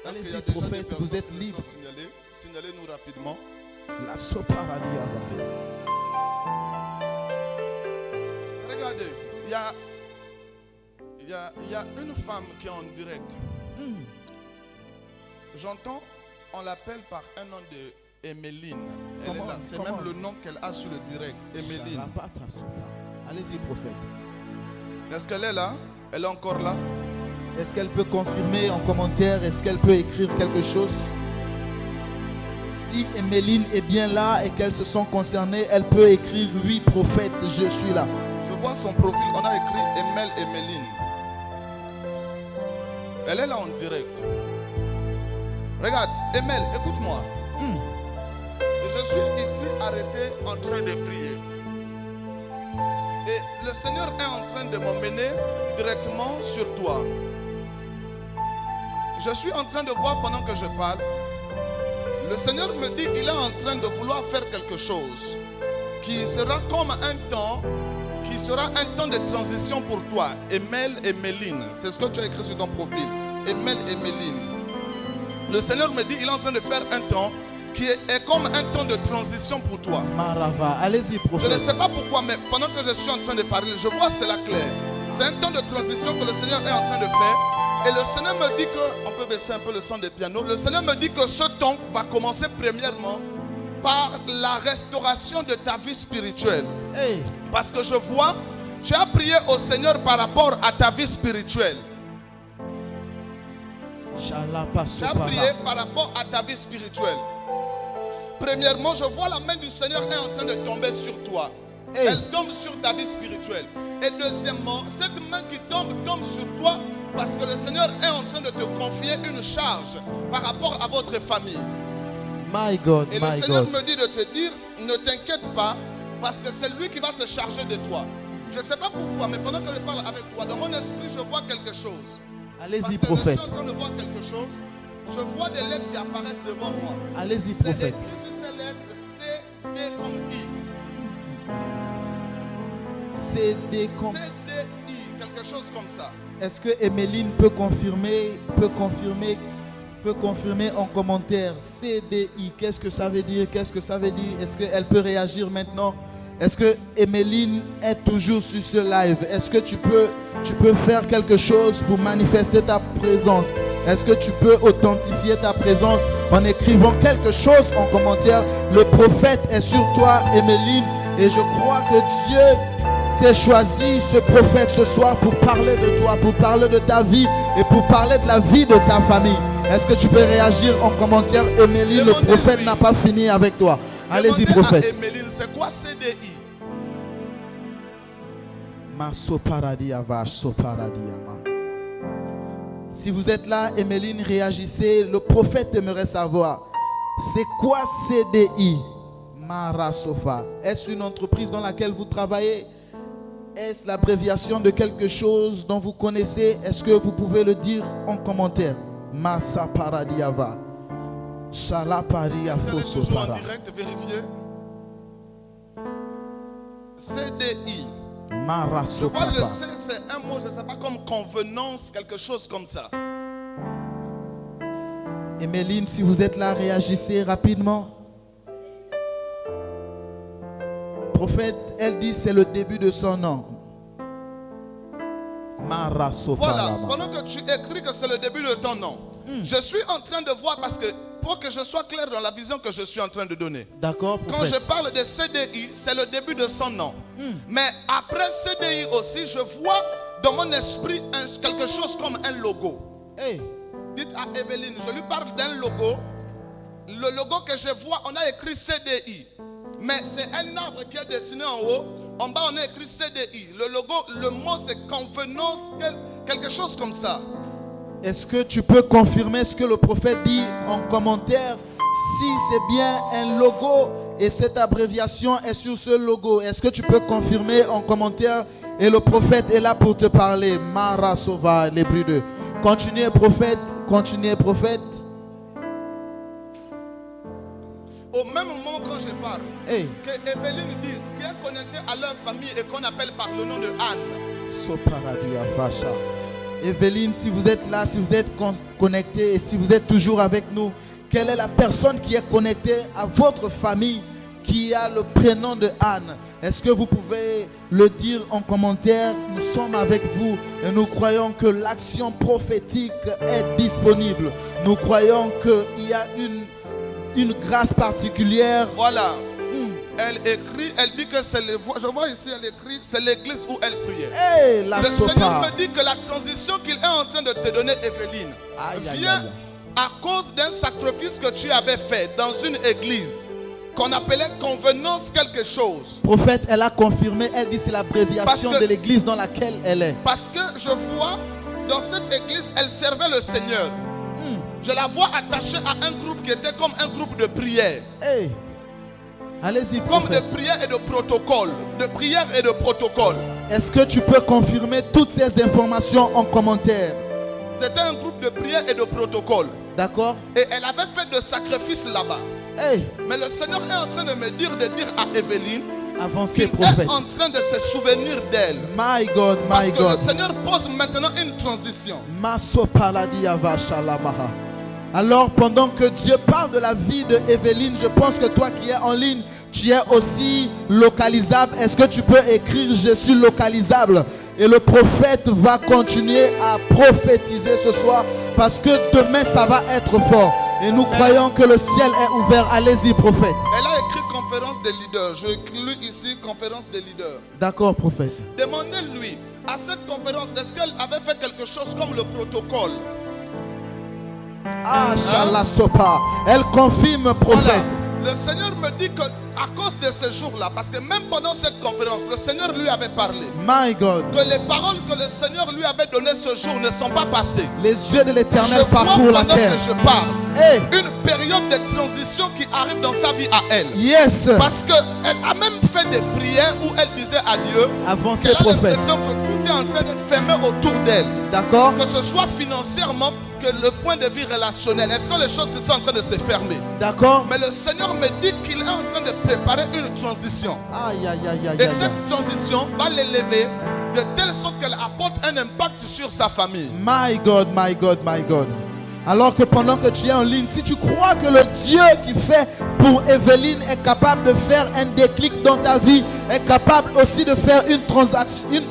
Est-ce qu'il y a Allez-y, déjà prophète, des vous personnes êtes qui libre. sont signalées? Signalez-nous rapidement. La soparadiava. Regardez, il y a une femme qui est en direct. J'entends, on l'appelle par un nom de Emeline. C'est même le nom qu'elle a sur le direct, Emeline. Sharapa tasopa. Allez-y, prophète. Est-ce qu'elle est là? Elle est encore là? Est-ce qu'elle peut confirmer en commentaire? Est-ce qu'elle peut écrire quelque chose? Si Emeline est bien là et qu'elles se sont concernées, elle peut écrire oui, prophète, je suis là. Je vois son profil, on a écrit Emel Emeline. Elle est là en direct. Regarde, Emel, écoute-moi. Je suis ici arrêté en train de prier. Et le Seigneur est en train de m'emmener directement sur toi. Je suis en train de voir pendant que je parle. Le Seigneur me dit qu'il est en train de vouloir faire quelque chose qui sera comme un temps, qui sera un temps de transition pour toi. Emel et Méline, c'est ce que tu as écrit sur ton profil. Emel et Méline. Le Seigneur me dit qu'il est en train de faire un temps qui est comme un temps de transition pour toi. Marava, allez-y, Je ne prophète. sais pas pourquoi, mais pendant que je suis en train de parler, je vois cela clair. C'est un temps de transition que le Seigneur est en train de faire. Et le Seigneur me dit que, on peut baisser un peu le son des pianos, le Seigneur me dit que ce temps va commencer premièrement par la restauration de ta vie spirituelle. Hey, Parce que je vois, tu as prié au Seigneur par rapport à ta vie spirituelle. Shalapa Tu as sopara. prié par rapport à ta vie spirituelle. Premièrement, je vois la main du Seigneur est en train de tomber sur toi. Hey. Elle tombe sur ta vie spirituelle. Et deuxièmement, cette main qui tombe sur toi parce que le Seigneur est en train de te confier une charge par rapport à votre famille. My God, Et le my Seigneur God. me dit de te dire, ne t'inquiète pas, parce que c'est lui qui va se charger de toi. Je ne sais pas pourquoi, mais pendant que je parle avec toi, dans mon esprit, je vois quelque chose. Parce Allez-y, que prophète. je suis en train de voir quelque chose. Je vois des lettres qui apparaissent devant moi. Allez-y, C'est prophète. écrit sur ces lettres C, D comme I. CD. C, D, I, quelque chose comme ça. Est-ce que Emeline peut confirmer en commentaire CDI? Qu'est-ce que ça veut dire? Qu'est-ce que ça veut dire? Est-ce qu'elle peut réagir maintenant? Est-ce que Emeline est toujours sur ce live? Est-ce que tu peux faire quelque chose pour manifester ta présence? Est-ce que tu peux authentifier ta présence en écrivant quelque chose en commentaire? Le prophète est sur toi, Emeline, et je crois que Dieu s'est choisi ce prophète ce soir pour parler de toi, pour parler de ta vie et pour parler de la vie de ta famille. Est-ce que tu peux réagir en commentaire? Emeline, le prophète n'a pas fini avec toi. Allez-y, Demandez prophète. à Emeline, c'est quoi CDI? Si vous êtes là, Emeline, réagissez. Le prophète aimerait savoir, c'est quoi CDI? Marasofa. Est-ce une entreprise dans laquelle vous travaillez? Est-ce l'abréviation de quelque chose dont vous connaissez? Est-ce que vous pouvez le dire en commentaire? Masa paradiava. Shalaparia Est-ce qu'elle est toujours en fosopara. direct? Vérifiez. CDI. Je vois Marasopapa. le C, c'est un mot, je ne sais pas, comme convenance, quelque chose comme ça. Emeline, si vous êtes là, réagissez rapidement. Prophète, elle dit c'est le début de son nom. Voilà, Marasopalama. pendant que tu écris que c'est le début de ton nom, je suis en train de voir, parce que pour que je sois clair dans la vision que je suis en train de donner. D'accord, Quand je prophète. parle de CDI, c'est le début de son nom. Mais après CDI aussi, je vois dans mon esprit quelque chose comme un logo. Hey, Dites à Evelyne, je lui parle d'un logo. Le logo que je vois, on a écrit CDI. Mais c'est un arbre qui est dessiné en haut. En bas, on a écrit CDI. Le logo, le mot, c'est convenance, quelque chose comme ça. est-ce que tu peux confirmer ce que le prophète dit en commentaire? Si c'est bien un logo Et cette abréviation est sur ce logo. Est-ce que tu peux confirmer en commentaire? Et le prophète est là pour te parler. Mara Sova, l'Hébreu 2. Continuez prophète, continuez prophète. Au même moment quand je parle, Hey, que Evelyne dise qui est connectée à leur famille et qu'on appelle par le nom de Anne. Soparadia Facha. Evelyne, si vous êtes là, si vous êtes connecté et si vous êtes toujours avec nous, quelle est la personne qui est connectée à votre famille qui a le prénom de Anne? Est-ce que vous pouvez le dire en commentaire? Nous sommes avec vous et nous croyons que l'action prophétique est disponible. Nous croyons qu'il y a une grâce particulière. Voilà. Elle écrit, elle dit que c'est les voix. Je vois ici, elle écrit, c'est l'église où elle priait. Hey, la Le Seigneur sopa. me dit que la transition qu'il est en train de te donner, Evelyne, Aïe, aïe, vient aïe. à cause d'un sacrifice que tu avais fait dans une église qu'on appelait convenance quelque chose. Prophète, elle a confirmé, elle dit c'est l'abréviation Parce que- de l'église dans laquelle elle est. Parce que je vois dans cette église, elle servait le Seigneur. Je la vois attachée à un groupe qui était comme un groupe de prière. Hey, allez-y, Comme de prophète. prière et de protocole. De prière et de protocole. Est-ce que tu peux confirmer toutes ces informations en commentaire? C'était un groupe de prière et de protocole. D'accord? Et elle avait fait de sacrifices là-bas. Hey, Mais le Seigneur est en train de me dire à Evelyne avancez, qu'il prophète. est en train de se souvenir d'elle. My God, Parce my que le God. Seigneur pose maintenant une transition. Maso paladia vashalamaha. Alors, pendant que Dieu parle de la vie de Evelyne, je pense que toi qui es en ligne, tu es aussi localisable. Est-ce que tu peux écrire « Je suis localisable » et le prophète va continuer à prophétiser ce soir parce que demain, ça va être fort. Et nous croyons que le ciel est ouvert. Allez-y, prophète. Elle a écrit conférence des leaders. Je lis ici conférence des leaders. D'accord, prophète. Demandez-lui, à cette conférence, est-ce qu'elle avait fait quelque chose comme le protocole? Ah, Shalasopa. Elle confirme, prophète. Voilà. Le Seigneur me dit que à cause de ce jour-là, parce que même pendant cette conférence, le Seigneur lui avait parlé. My God. Que les paroles que le Seigneur lui avait données ce jour ne sont pas passées. Les yeux de Je l'Éternel vois parcourent la pendant terre. que je parle Hey, une période de transition qui arrive dans sa vie à elle. yes. Parce qu'elle a même fait des prières où elle disait à Dieu Avancez, qu'elle a prophète. l'impression que tout est en train de fermer autour d'elle. D'accord? Que ce soit financièrement, que le point de vue relationnel. Elles sont les choses qui sont en train de se fermer. D'accord? Mais le Seigneur me dit qu'il est en train de préparer une transition. Aïe, aïe, aïe, aïe, Et aïe. cette transition va l'élever de telle sorte qu'elle apporte un impact sur sa famille. My God, my God, my God. Alors que pendant que tu es en ligne, si tu crois que le Dieu qui fait pour Evelyne est capable de faire un déclic dans ta vie, est capable aussi de faire une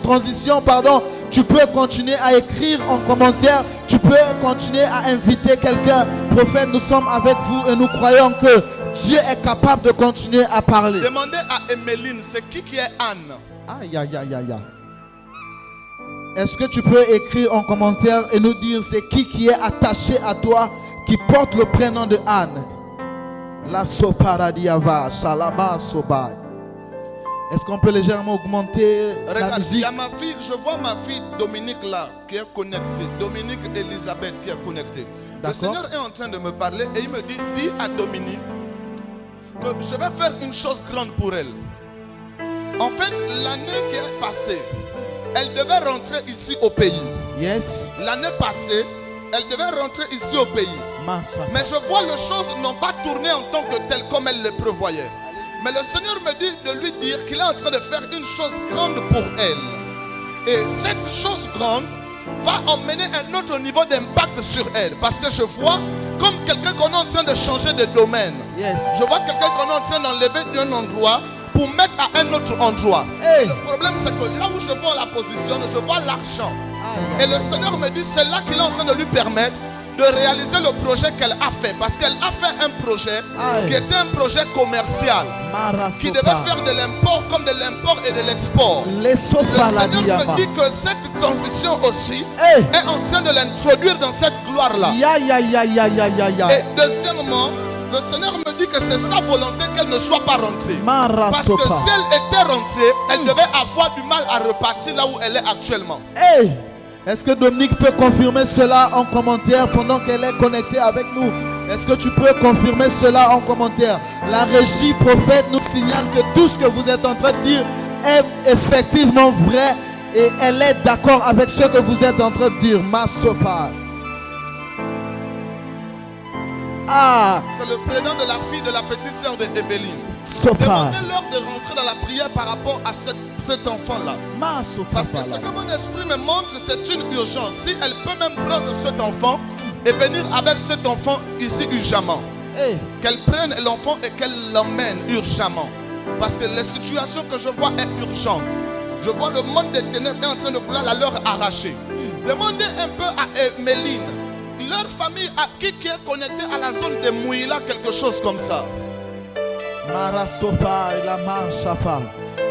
transition, tu peux continuer à écrire en commentaire, tu peux continuer à inviter quelqu'un. Prophète, nous sommes avec vous et nous croyons que Dieu est capable de continuer à parler. Demandez à Emeline, c'est qui est Anne? Aïe, aïe, aïe, aïe, aïe. Est-ce que tu peux écrire en commentaire et nous dire c'est qui est attaché à toi, qui porte le prénom de Anne? La soparadiava, salama soba. Est-ce qu'on peut légèrement augmenter la Regarde, il musique? y a ma fille, je vois ma fille Dominique là, qui est connectée. Dominique Elisabeth qui est connectée. Le D'accord. Seigneur est en train de me parler et il me dit, dis à Dominique que je vais faire une chose grande pour elle. En fait, l'année qui est passée, elle devait rentrer ici au pays. Yes. L'année passée, elle devait rentrer ici au pays. Massa. Mais je vois les choses n'ont pas tourné en tant que telles comme elle le prévoyait. Mais le Seigneur me dit de lui dire qu'il est en train de faire une chose grande pour elle. Et cette chose grande va emmener un autre niveau d'impact sur elle. Parce que je vois comme quelqu'un qu'on est en train de changer de domaine. Yes. Je vois quelqu'un qu'on est en train d'enlever d'un endroit pour mettre à un autre endroit. Hey. Le problème c'est que là où je vois la position, je vois l'argent. Aïe, Et le Seigneur me dit, c'est là qu'il est en train de lui permettre de réaliser le projet qu'elle a fait. Parce qu'elle a fait un projet Aïe. qui était un projet commercial, Mara qui sopa. devait faire de l'import comme de l'import et de l'export. Les Le sofa la Seigneur diama. me dit que cette transition aussi Hey. est en train de l'introduire dans cette gloire-là. Ya, ya, ya, ya, ya, ya, ya. Et deuxièmement, le Seigneur me dit que c'est sa volonté qu'elle ne soit pas rentrée. Mara Parce que sopa. si elle était rentrée, elle devait avoir du mal à repartir là où elle est actuellement. Hey! Est-ce que Dominique peut confirmer cela en commentaire pendant qu'elle est connectée avec nous? Est-ce que tu peux confirmer cela en commentaire? La régie prophète nous signale que tout ce que vous êtes en train de dire est effectivement vrai et elle est d'accord avec ce que vous êtes en train de dire. Masopa. Ah, C'est le prénom de la fille de la petite sœur de Evelyne. Sopa. Demandez-leur de rentrer dans la prière par rapport à cet enfant-là. Masopa. Parce que ce que mon esprit me montre, c'est une urgence. Si elle peut même prendre cet enfant et venir avec cet enfant ici urgemment. Hey. Qu'elle prenne l'enfant et qu'elle l'emmène urgemment. Parce que la situation que je vois est urgente. Je vois le monde des ténèbres est en train de vouloir la leur arracher. Demandez un peu à Méline, leur famille, à qui est connecté à la zone de Mouila, quelque chose comme ça. Marasopa et la Marchapa.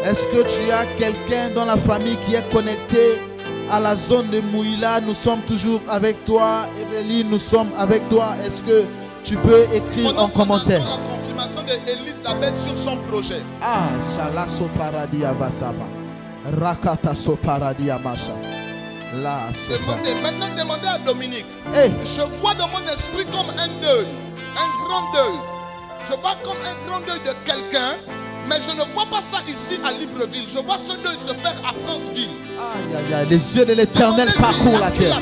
Est-ce que tu as quelqu'un dans la famille qui est connecté à la zone de Mouila? Nous sommes toujours avec toi. Evelyne, nous sommes avec toi. Est-ce que tu peux écrire en commentaire? La confirmation d'Elisabeth sur son projet. Ah, Shala Soparadi Avasaba. Rakata Soparadi Amasha. Là, Maintenant, demandez à Dominique. Hey. Je vois dans mon esprit comme un deuil, un grand deuil. Je vois comme un grand deuil de quelqu'un, mais je ne vois pas ça ici à Libreville. Je vois ce deuil se faire à Franceville. Aïe, aïe, aïe. Les yeux de l'Éternel parcourent la terre.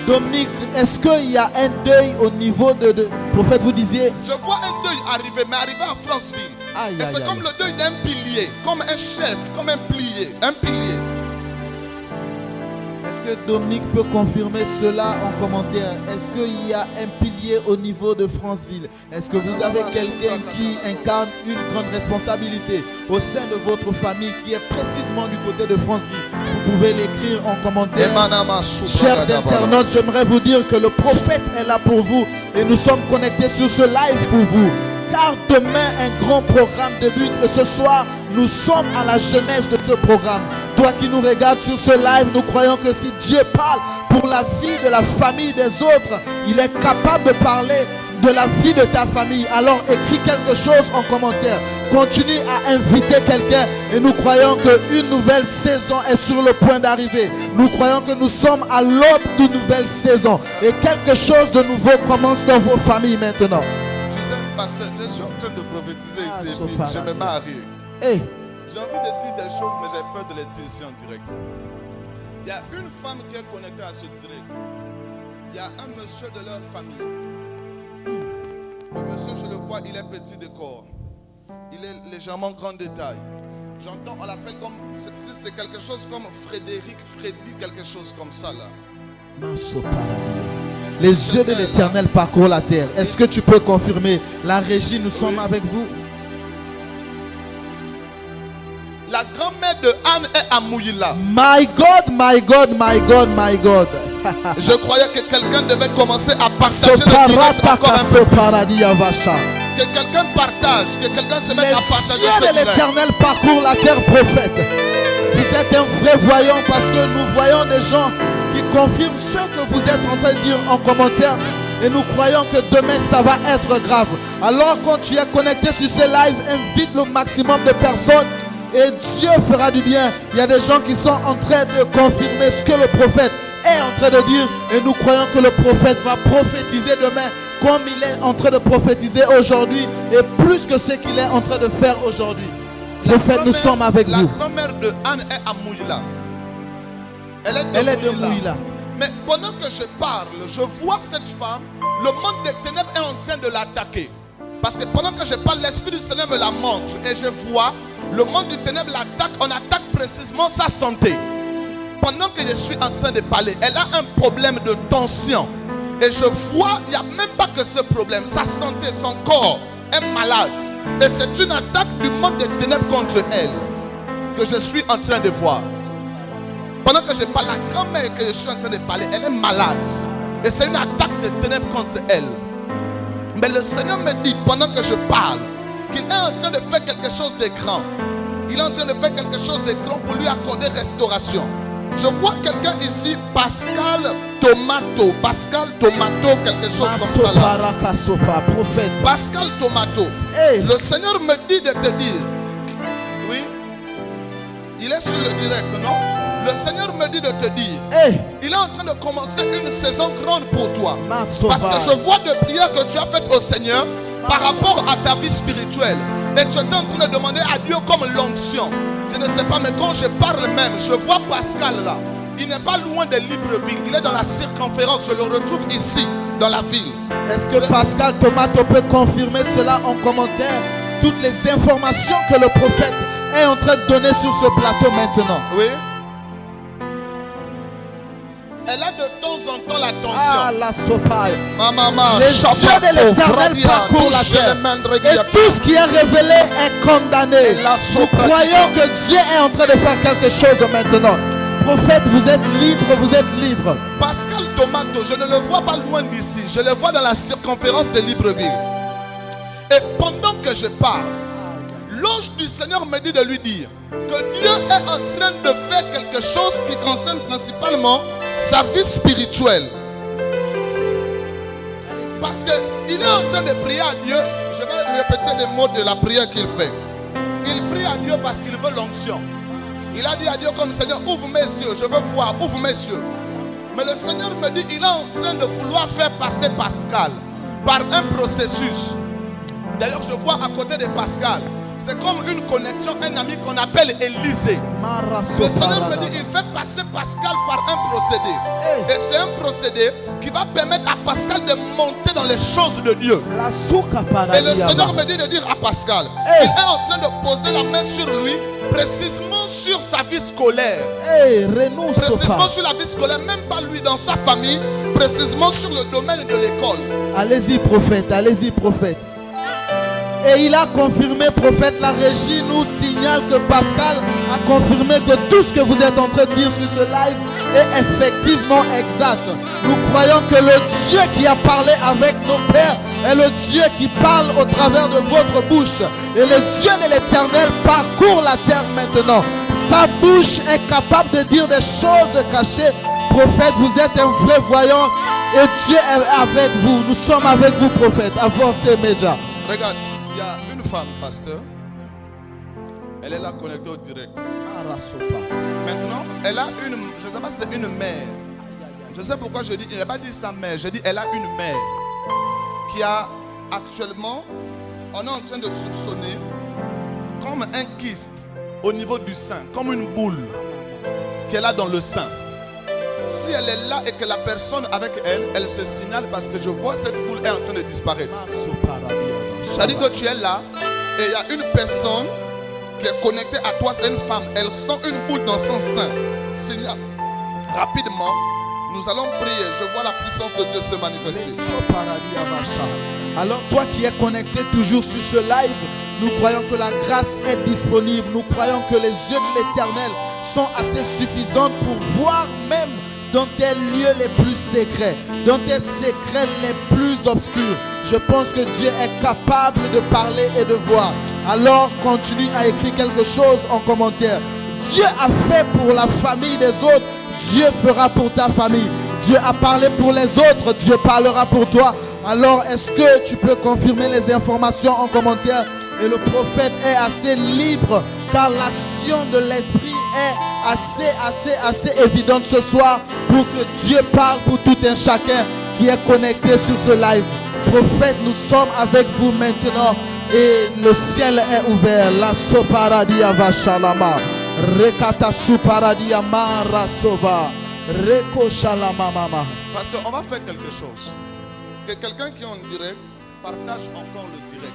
Dominique, est-ce qu'il y a un deuil au niveau de prophète, vous disiez? Je vois un deuil arriver, mais arriver à Franceville. Aïe, et c'est aïe, comme aïe. le deuil d'un pilier, comme un chef, comme un pilier. Un pilier. Est-ce que Dominique peut confirmer cela en commentaire? Est-ce qu'il y a un pilier au niveau de Franceville? Est-ce que vous avez quelqu'un qui incarne une grande responsabilité au sein de votre famille qui est précisément du côté de Franceville? Vous pouvez l'écrire en commentaire. Chers internautes, j'aimerais vous dire que le prophète est là pour vous et nous sommes connectés sur ce live pour vous. Car demain, un grand programme débute et ce soir, nous sommes à la jeunesse de ce programme. Toi qui nous regardes sur ce live, nous croyons que si Dieu parle pour la vie de la famille des autres, il est capable de parler de la vie de ta famille. Alors écris quelque chose en commentaire. Continue à inviter quelqu'un et nous croyons qu'une nouvelle saison est sur le point d'arriver. Nous croyons que nous sommes à l'aube d'une nouvelle saison et quelque chose de nouveau commence dans vos familles maintenant. Tu sais, pasteur, je suis en train de prophétiser ici et puis je me mets à rire. Hey. J'ai envie de dire des choses, mais j'ai peur de les dire ici en direct. Il y a une femme qui est connectée à ce direct. Il y a un monsieur de leur famille. Le monsieur, je le vois, il est petit de corps. Il est légèrement grand de taille. J'entends, on l'appelle comme, si c'est quelque chose comme Frédéric, Freddy, quelque chose comme ça là. Les yeux de l'Éternel parcourent la terre. Est-ce que tu peux confirmer? La régie, nous sommes avec vous. La grand-mère de Anne est à Mouila. My God, my God, my God, my God. Je croyais que quelqu'un devait commencer à partager le direct encore un peu plus. Que quelqu'un partage, que quelqu'un se mette à partager les yeux ce de direct. l'Éternel parcourent la terre, prophète. Vous êtes un vrai voyant parce que nous voyons des gens qui confirment ce que vous êtes en train de dire en commentaire. Et nous croyons que demain ça va être grave. Alors quand tu es connecté sur ce live, invite le maximum de personnes. Et Dieu fera du bien. Il y a des gens qui sont en train de confirmer ce que le prophète est en train de dire. Et nous croyons que le prophète va prophétiser demain comme il est en train de prophétiser aujourd'hui. Et plus que ce qu'il est en train de faire aujourd'hui. Prophète, nous sommes avec vous. La grand-mère de Anne est à Mouila. Elle est de Mouila. Mais pendant que je parle, je vois cette femme. Le monde des ténèbres est en train de l'attaquer. Parce que pendant que je parle, l'Esprit du Seigneur me la montre. Et je vois le monde du ténèbre l'attaque. On attaque précisément sa santé. Pendant que je suis en train de parler, elle a un problème de tension. Et je vois, il n'y a même pas que ce problème. Sa santé, son corps est malade. Et c'est une attaque du monde des ténèbres contre elle que je suis en train de voir. Pendant que je parle, la grand-mère que je suis en train de parler, elle est malade. Et c'est une attaque des ténèbres contre elle. Mais le Seigneur me dit, pendant que je parle, qu'il est en train de faire quelque chose de grand. Il est en train de faire quelque chose de grand pour lui accorder restauration. Je vois quelqu'un ici, Pascal Tomato. Pascal Tomato, quelque chose comme ça là. Prophète. Pascal Tomato. Hey. Le Seigneur me dit de te dire. Oui. Il est sur le direct, non? Le Seigneur me dit de te dire, Hey, il est en train de commencer une saison grande pour toi. Parce que Masova. je vois des prières que tu as faites au Seigneur par rapport à ta vie spirituelle. Et tu es en train de demander à Dieu comme l'onction. Je ne sais pas, mais quand je parle même, je vois Pascal là. Il n'est pas loin de Libreville. Il est dans la circonférence. Je le retrouve ici, dans la ville. Est-ce que Pascal Tomato peut confirmer cela en commentaire? Toutes les informations que le prophète est en train de donner sur ce plateau maintenant. Oui. Elle a de temps en temps la Ah, tension. la sopa. Maman, Les yeux de l'Éternel parcourent la terre. Et tout ce qui est révélé est condamné. Nous croyons que Dieu est en train de faire quelque chose maintenant. Prophète, vous êtes libre, vous êtes libre. Pascal Tomato, je ne le vois pas loin d'ici. Je le vois dans la circonférence de Libreville. Et pendant que je parle, l'ange du Seigneur me dit de lui dire que Dieu est en train de faire quelque chose qui concerne principalement sa vie spirituelle. Parce qu'il est en train de prier à Dieu. Je vais répéter les mots de la prière qu'il fait. Il prie à Dieu parce qu'il veut l'onction. Il a dit à Dieu comme Seigneur, ouvre mes yeux, je veux voir, ouvre mes yeux. Mais le Seigneur me dit, il est en train de vouloir faire passer Pascal par un processus. D'ailleurs, je vois à côté de Pascal, c'est comme une connexion, un ami qu'on appelle Élisée. Le Seigneur me dit, il fait passer Pascal par un procédé. Et c'est un procédé qui va permettre à Pascal de monter dans les choses de Dieu. Et le Seigneur me dit de dire à Pascal, il est en train de poser la main sur lui, précisément sur sa vie scolaire. Précisément sur la vie scolaire, même pas lui, dans sa famille, précisément sur le domaine de l'école. Allez-y, prophète, allez-y, prophète. Et il a confirmé, prophète, la régie nous signale que Pascal a confirmé que tout ce que vous êtes en train de dire sur ce live est effectivement exact. Nous croyons que le Dieu qui a parlé avec nos pères est le Dieu qui parle au travers de votre bouche. Et les yeux de l'Éternel parcourent la terre maintenant. Sa bouche est capable de dire des choses cachées. Prophète, vous êtes un vrai voyant et Dieu est avec vous. Nous sommes avec vous, prophète. Avancez, Média. Regarde, il y a une femme, pasteur. Elle est là connectée au direct. Maintenant, elle a une, je ne sais pas si c'est une mère. Je sais pourquoi je dis, il n'a pas dit sa mère, je dis elle a une mère qui a actuellement, on est en train de soupçonner comme un kyste au niveau du sein, comme une boule qu'elle a dans le sein. Si elle est là et que la personne avec elle, elle se signale parce que je vois cette boule est en train de disparaître. C'est-à-dire que tu es là et il y a une personne qui est connectée à toi, c'est une femme. Elle sent une boule dans son sein. Signale rapidement. Nous allons prier. Je vois la puissance de Dieu se manifester. Alors toi qui es connecté toujours sur ce live, nous croyons que la grâce est disponible. Nous croyons que les yeux de l'Éternel sont assez suffisants pour voir même dans tes lieux les plus secrets, dans tes secrets les plus obscurs. Je pense que Dieu est capable de parler et de voir. Alors continue à écrire quelque chose en commentaire. Dieu a fait pour la famille des autres, Dieu fera pour ta famille. Dieu a parlé pour les autres, Dieu parlera pour toi. Alors est-ce que tu peux confirmer les informations en commentaire? Et le prophète est assez libre car l'action de l'esprit est assez évidente ce soir pour que Dieu parle pour tout un chacun qui est connecté sur ce live. Prophète, nous sommes avec vous maintenant et le ciel est ouvert. La soparadia va shalama. Rekata suparadia mara sova. Reko shalama mama. Parce qu'on va faire quelque chose. Que quelqu'un qui est en direct partage encore le direct.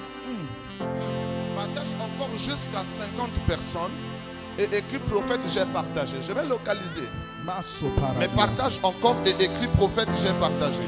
Partage encore jusqu'à 50 personnes et écrit prophète j'ai partagé. Je vais localiser. Mais partage encore et écrit prophète j'ai partagé.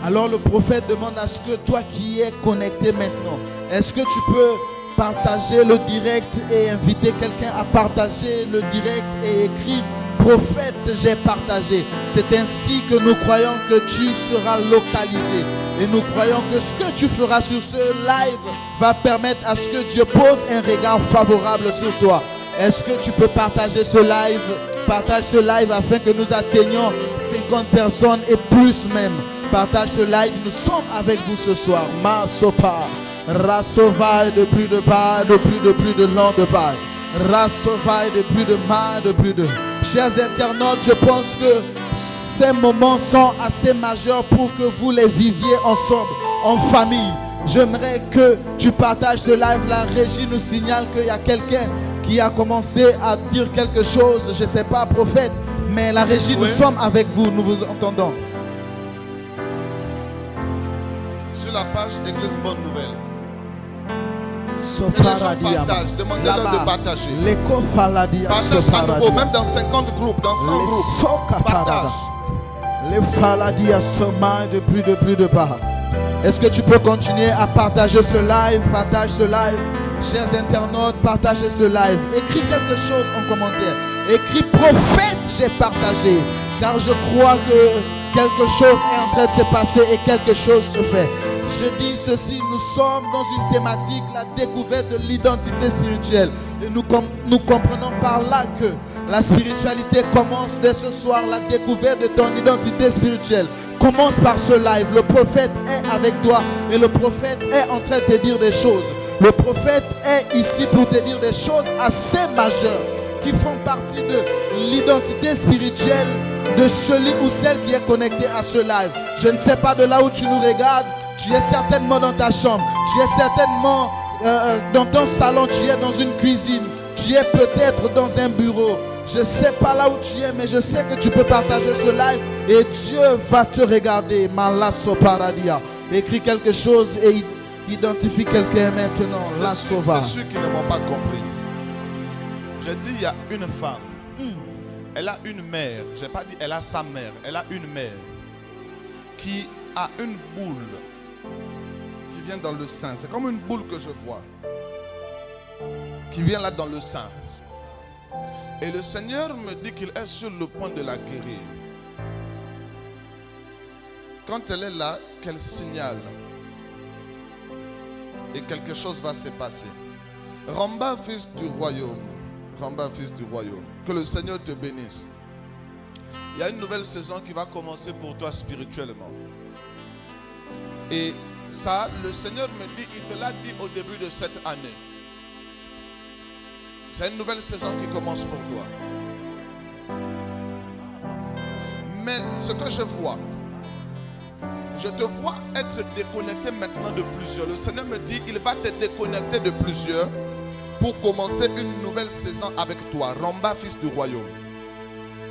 Alors le prophète demande à ce que toi qui es connecté maintenant, est-ce que tu peux partager le direct et inviter quelqu'un à partager le direct et écrire prophète j'ai partagé. C'est ainsi que nous croyons que tu seras localisé. Et nous croyons que ce que tu feras sur ce live va permettre à ce que Dieu pose un regard favorable sur toi. Est-ce que tu peux partager ce live? Partage ce live afin que nous atteignions 50 personnes et plus même. Partage ce live, nous sommes avec vous ce soir. Masopa, Rasova de plus de pas, de plus de long de pas. Rassovaille de plus de mal, de plus de... Chers internautes, je pense que ces moments sont assez majeurs pour que vous les viviez ensemble, en famille. J'aimerais que tu partages ce live. La régie nous signale qu'il y a quelqu'un qui a commencé à dire quelque chose. Je ne sais pas, prophète, mais la régie, nous sommes avec vous, nous vous entendons. Sur la page Église Bonne Nouvelle. Demandez-leur de partager. Partage à nouveau, même dans 50 groupes, dans 100 groupes. Partage. Les faladia sommeil de plus de bas. Est-ce que tu peux continuer à partager ce live? Partage ce live. Chers internautes, partagez ce live. Écris quelque chose en commentaire. Écris prophète, j'ai partagé. Car je crois que quelque chose est en train de se passer et quelque chose se fait. Je dis ceci, nous sommes dans une thématique, la découverte de l'identité spirituelle. Et nous comprenons par là que la spiritualité commence dès ce soir. La découverte de ton identité spirituelle commence par ce live. Le prophète est avec toi et le prophète est en train de te dire des choses. Le prophète est ici pour te dire des choses assez majeures qui font partie de l'identité spirituelle de celui ou celle qui est connecté à ce live. Je ne sais pas de là où tu nous regardes. Tu es certainement dans ta chambre. Tu es certainement dans ton salon. Tu es dans une cuisine. Tu es peut-être dans un bureau. Je ne sais pas là où tu es, mais je sais que tu peux partager ce live et Dieu va te regarder. Malasso paradia. Écris quelque chose et identifie quelqu'un maintenant. La sauva. C'est ceux qui ne m'ont pas compris. J'ai dit il y a une femme. Elle a une mère. Je n'ai pas dit elle a sa mère. Elle a une mère qui a une boule qui vient dans le sein. C'est comme une boule que je vois qui vient là dans le sein. Et le Seigneur me dit qu'il est sur le point de la guérir. Quand elle est là, qu'elle signale et quelque chose va se passer. Ramba, fils du royaume. Ramba, fils du royaume. Que le Seigneur te bénisse. Il y a une nouvelle saison qui va commencer pour toi spirituellement. Et ça, le Seigneur me dit, il te l'a dit au début de cette année. C'est une nouvelle saison qui commence pour toi. Mais ce que je vois, je te vois être déconnecté maintenant de plusieurs. Le Seigneur me dit, il va te déconnecter de plusieurs pour commencer une nouvelle saison avec toi. Ramba, fils du royaume.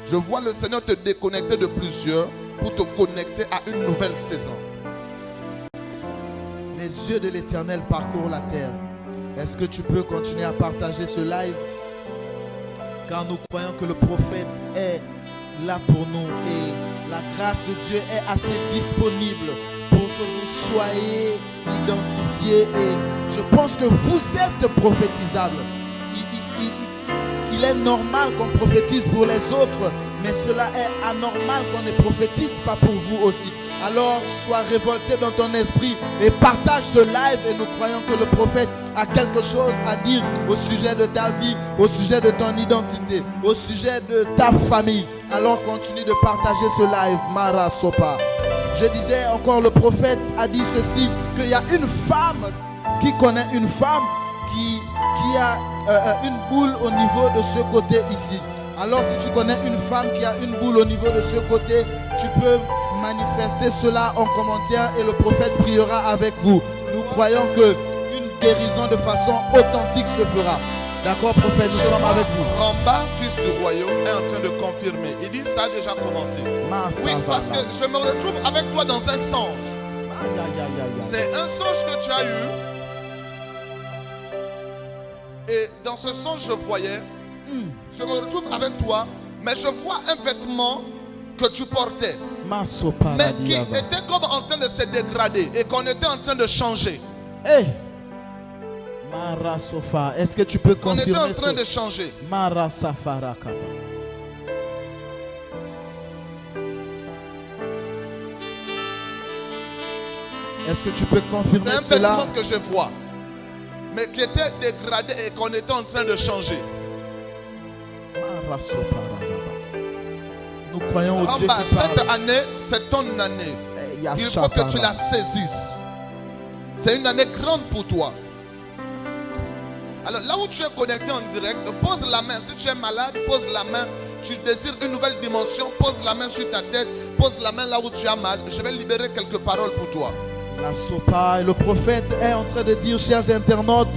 Je vois le Seigneur te déconnecter de plusieurs pour te connecter à une nouvelle saison. Les yeux de l'Éternel parcourent la terre. Est-ce que tu peux continuer à partager ce live? Car nous croyons que le prophète est là pour nous et la grâce de Dieu est assez disponible pour que vous soyez identifiés. Et je pense que vous êtes prophétisables. Il est normal qu'on prophétise pour les autres, mais cela est anormal qu'on ne prophétise pas pour vous aussi. Alors sois révolté dans ton esprit et partage ce live et nous croyons que le prophète a quelque chose à dire au sujet de ta vie, au sujet de ton identité, au sujet de ta famille. Alors continue de partager ce live. Mara Sopa. Je disais encore, le prophète a dit ceci, qu'il y a une femme qui connaît une femme qui a une boule au niveau de ce côté ici. Alors si tu connais une femme qui a une boule au niveau de ce côté, tu peux manifester cela en commentaire et le prophète priera avec vous. Nous croyons que une guérison de façon authentique se fera. D'accord, prophète, nous sommes avec vous. Ramba, fils du royaume, est en train de confirmer. Il dit ça a déjà commencé. Oui, parce que je me retrouve avec toi dans un songe. C'est un songe que tu as eu. Et dans ce songe, je voyais, je me retrouve avec toi, mais je vois un vêtement que tu portais, mais qui était comme en train de se dégrader et qu'on était en train de changer. Hey. Mara Sofa, est-ce que tu peux confirmer? On était en train de changer. Mara Safara Kaba. Est-ce que tu peux confirmer cela? C'est un vêtement que je vois, mais qui était dégradé et qu'on était en train de changer. Nous croyons au Dieu qui cette parle. année, c'est ton année. Il faut que tu la saisisses. C'est une année grande pour toi. Alors là où tu es connecté en direct, pose la main. Si tu es malade, pose la main. Tu désires une nouvelle dimension, pose la main sur ta tête. Pose la main là où tu as mal. Je vais libérer quelques paroles pour toi. La sopa. Et le prophète est en train de dire, chers internautes,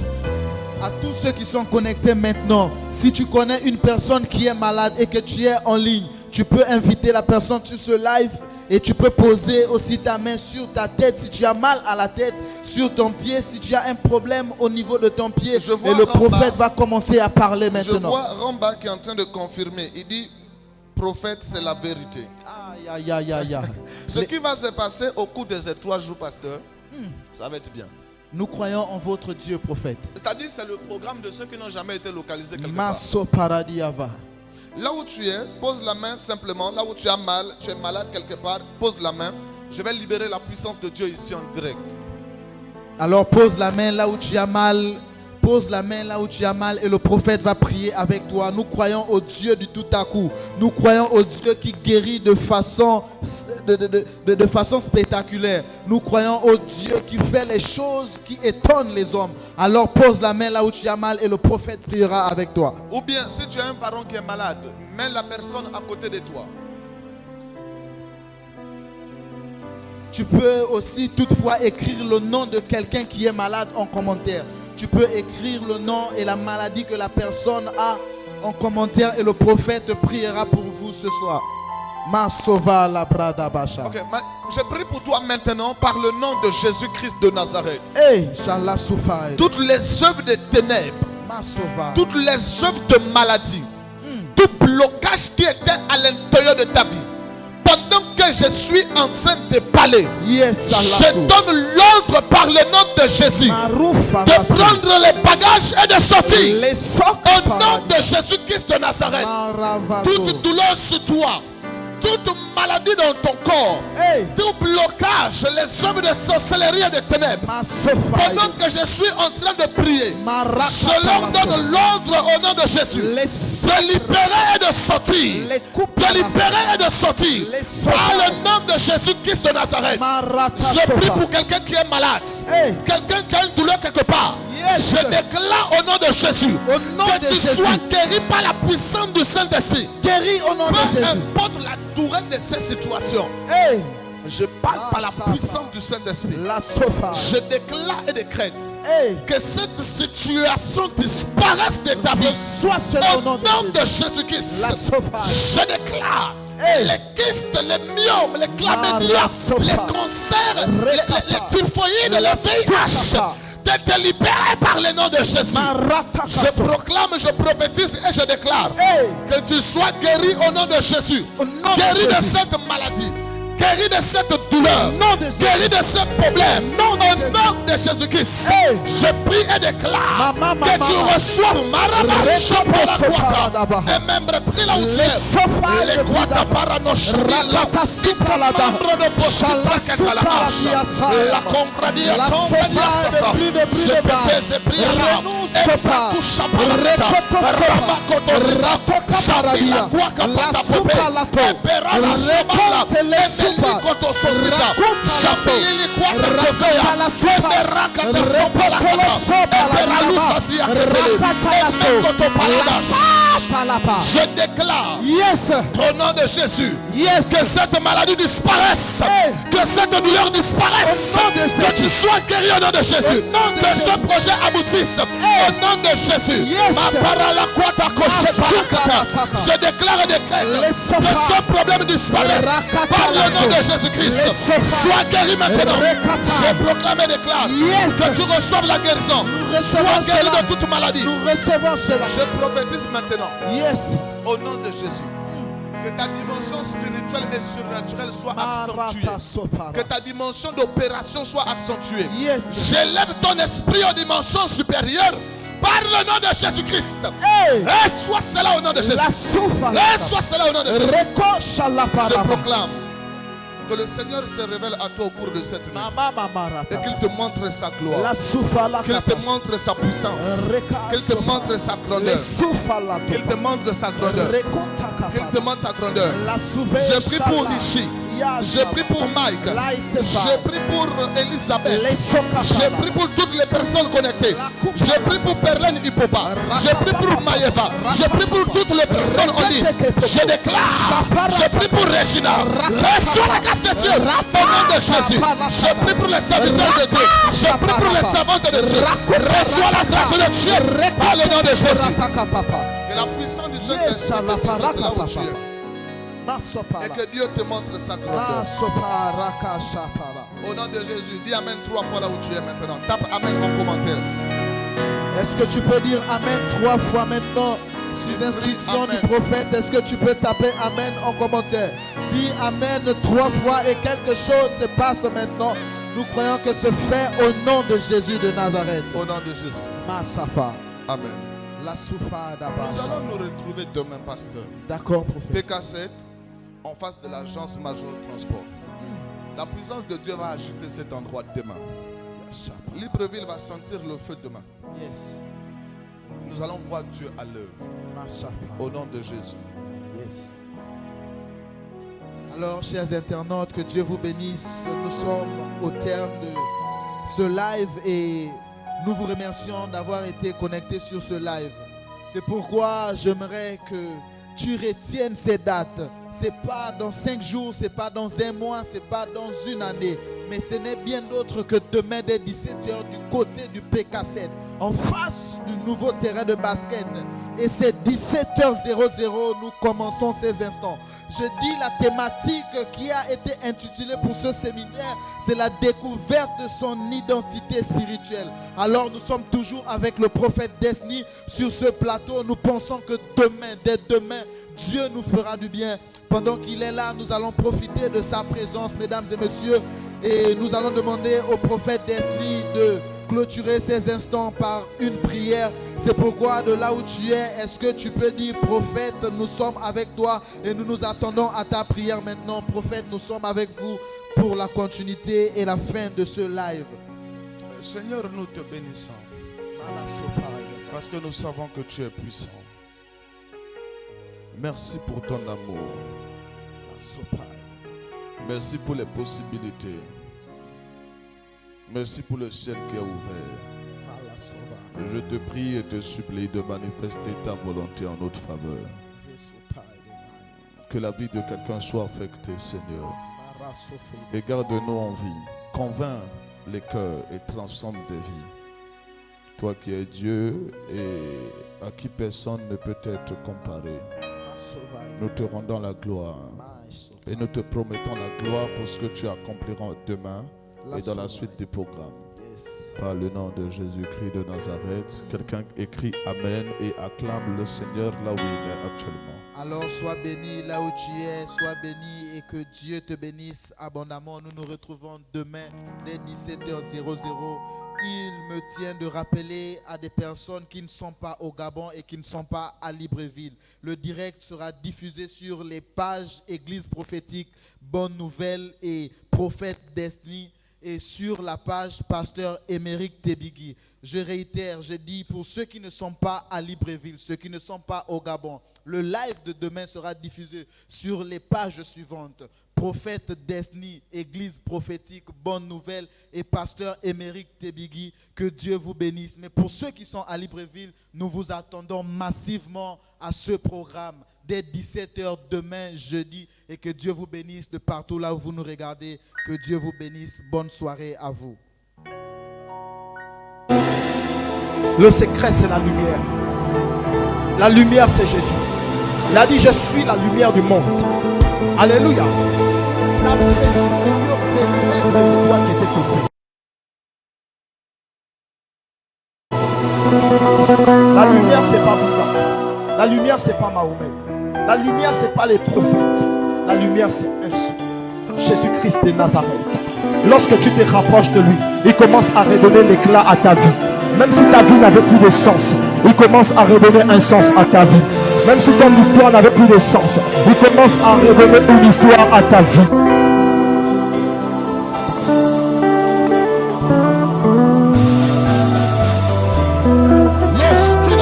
à tous ceux qui sont connectés maintenant, si tu connais une personne qui est malade et que tu es en ligne, tu peux inviter la personne sur ce live et tu peux poser aussi ta main sur ta tête si tu as mal à la tête, sur ton pied, si tu as un problème au niveau de ton pied. Et le prophète va commencer à parler maintenant. Je vois Ramba qui est en train de confirmer. Il dit, prophète, c'est la vérité. Aïe, aïe, aïe, aïe. Ce qui va se passer au cours de ces 3 jours, pasteur, ça va être bien. Nous croyons en votre Dieu, prophète. C'est-à-dire, c'est le programme de ceux qui n'ont jamais été localisés quelque part. Maso paradiava. Là où tu es, pose la main simplement. Là où tu as mal, tu es malade quelque part, pose la main. Je vais libérer la puissance de Dieu ici en direct. Alors pose la main là où tu as mal. Pose la main là où tu as mal et le prophète va prier avec toi. Nous croyons au Dieu du tout à coup. Nous croyons au Dieu qui guérit de façon spectaculaire. Nous croyons au Dieu qui fait les choses qui étonnent les hommes. Alors pose la main là où tu as mal et le prophète priera avec toi. Ou bien si tu as un parent qui est malade, mets la personne à côté de toi. Tu peux aussi toutefois écrire le nom de quelqu'un qui est malade en commentaire. Tu peux écrire le nom et la maladie que la personne a en commentaire et le prophète priera pour vous ce soir. Masova la brada basha. Ok, je prie pour toi maintenant par le nom de Jésus-Christ de Nazareth. Hey, Shala Soufa. Toutes les œuvres de ténèbres, Masova. toutes les œuvres de maladie, tout blocage qui était à l'intérieur de ta vie, pendant que je suis en train de parler, Yes, je donne l'ordre par le nom de Jésus de prendre les bagages et de sortir. Au nom de Jésus-Christ de Nazareth, toute douleur sur toi, toute maladie dans ton corps, tout blocage, les œuvres de sorcellerie et de ténèbres, pendant que je suis en train de prier, je leur donne l'ordre au nom de Jésus de libérer et de sortir, de libérer et de sortir par le nom de Jésus-Christ de Nazareth. Je prie pour quelqu'un qui est malade, quelqu'un qui a une douleur quelque part. Je déclare au nom de Jésus que tu sois guéri par la puissance du Saint-Esprit. Guéri au nom de Jésus. Peu importe la durée de ces situations. Je parle par la puissance du Saint-Esprit. Je déclare et décrète que cette situation disparaisse de ta vie. Au nom de Jésus-Christ, je déclare les kystes, les myomes, les chlamydia, les cancers, les typhoïdes, les VIH, d'être libéré par le nom de Jésus. Je proclame, je prophétise et je déclare que tu sois guéri au nom de Jésus. Guéri de cette maladie, guéri de cette douleur, guéri de ce problème. Au nom de Jésus-Christ, je prie et déclare que tu reçois et même prie là où tu es. Les Guata Paranoche, la compradia, c'est prié. Je déclare au nom de Jésus que cette maladie disparaisse, que cette douleur disparaisse, que tu sois guéri au nom de Jésus, que ce projet aboutisse au nom de Jésus. Je déclare et décrète que ce problème disparaisse par le nom de Jésus-Christ. Sois guéri maintenant. Je proclame et déclare que tu reçoives la guérison. Sois guéri de toute maladie. Nous recevons cela. Je prophétise maintenant au nom de Jésus que ta dimension spirituelle et surnaturelle soit accentuée, que ta dimension d'opération soit accentuée. J'élève ton esprit aux dimensions supérieures par le nom de Jésus-Christ. Et soit cela au nom de Jésus. Et soit cela au nom de Jésus. Je proclame que le Seigneur se révèle à toi au cours de cette nuit et qu'il te montre sa gloire, qu'il te montre sa puissance, qu'il te montre sa grandeur, qu'il te montre sa grandeur, qu'il te montre sa grandeur. Je prie pour Rishi. Je prie pour Mike. Je prie pour Elisabeth. Je prie pour toutes les personnes connectées. Je prie pour Perlène Ipopa. Je prie pour Maëva. Je prie pour toutes les personnes en ligne. Je déclare. Je prie pour Regina. Reçois la grâce de Dieu au nom de Jésus. Je prie pour les serviteurs de Dieu. Je prie pour les servantes de Dieu. Reçois la grâce de Dieu par le nom de Jésus. Que la puissance du Saint-Esprit te présente là où tu es. Et que Dieu te montre sa grandeur. Au nom de Jésus, dis Amen 3 fois là où tu es maintenant. Tape Amen en commentaire. Est-ce que tu peux dire Amen 3 fois maintenant sous instruction du prophète? Est-ce que tu peux taper Amen en commentaire? Dis Amen 3 fois et quelque chose se passe maintenant. Nous croyons que ce fait au nom de Jésus de Nazareth. Au nom de Jésus. Masafa. Amen. La soufa d'abord. Nous allons nous retrouver demain, pasteur. D'accord, prophète. PK7, en face de l'agence Major Transport. La puissance de Dieu va agiter cet endroit demain. Libreville va sentir le feu demain. Yes. Nous allons voir Dieu à l'œuvre. Au nom de Jésus. Yes. Alors, chers internautes, que Dieu vous bénisse. Nous sommes au terme de ce live et nous vous remercions d'avoir été connectés sur ce live. C'est pourquoi j'aimerais que tu retiennes ces dates. C'est pas dans 5 jours, c'est pas dans un mois, c'est pas dans une année. Mais ce n'est bien d'autre que demain dès 17h du côté du PK7, en face du nouveau terrain de basket. Et c'est 17h00, nous commençons ces instants. Je dis la thématique qui a été intitulée pour ce séminaire, c'est la découverte de son identité spirituelle. Alors nous sommes toujours avec le prophète Desni sur ce plateau. Nous pensons que demain, dès demain, Dieu nous fera du bien. Pendant qu'il est là, nous allons profiter de sa présence, mesdames et messieurs. Et nous allons demander au prophète Desni de clôturer ces instants par une prière. C'est pourquoi de là où tu es, est-ce que tu peux dire, prophète, nous sommes avec toi et nous nous attendons à ta prière maintenant. Prophète, nous sommes avec vous pour la continuité et la fin de ce live. Seigneur, nous te bénissons parce que nous savons que tu es puissant. Merci pour ton amour. Merci pour les possibilités. Merci pour le ciel qui est ouvert. Je te prie et te supplie de manifester ta volonté en notre faveur. Que la vie de quelqu'un soit affectée, Seigneur. Et garde-nous en vie. Convainc les cœurs et transforme des vies. Toi qui es Dieu et à qui personne ne peut être comparé. Nous te rendons la gloire. Et nous te promettons la gloire pour ce que tu accompliras demain et dans la suite du programme. Par le nom de Jésus-Christ de Nazareth, quelqu'un écrit Amen et acclame le Seigneur là où il est actuellement. Alors sois béni là où tu es, sois béni et que Dieu te bénisse abondamment. Nous nous retrouvons demain dès 17h00. Il me tient de rappeler à des personnes qui ne sont pas au Gabon et qui ne sont pas à Libreville. Le direct sera diffusé sur les pages Église prophétique, Bonne Nouvelle et Prophète Desni et sur la page Pasteur Émeric Tebigi. Je réitère, je dis pour ceux qui ne sont pas à Libreville, ceux qui ne sont pas au Gabon, le live de demain sera diffusé sur les pages suivantes. Prophète Desni, Église prophétique, Bonne Nouvelle et Pasteur Émeric Tebigi, que Dieu vous bénisse. Mais pour ceux qui sont à Libreville, nous vous attendons massivement à ce programme dès 17h demain, jeudi, et que Dieu vous bénisse de partout là où vous nous regardez. Que Dieu vous bénisse. Bonne soirée à vous. Le secret, c'est la lumière. La lumière, c'est Jésus. Il a dit, je suis la lumière du monde. Alléluia. La lumière, c'est pas Bouddha. La lumière, c'est pas Mahomet. La lumière, c'est pas les prophètes. La lumière, c'est un seul. Jésus-Christ de Nazareth. Lorsque tu te rapproches de lui, il commence à redonner l'éclat à ta vie. Même si ta vie n'avait plus de sens, il commence à redonner un sens à ta vie. Même si ton histoire n'avait plus de sens, il commence à redonner une histoire à ta vie. Lorsqu'il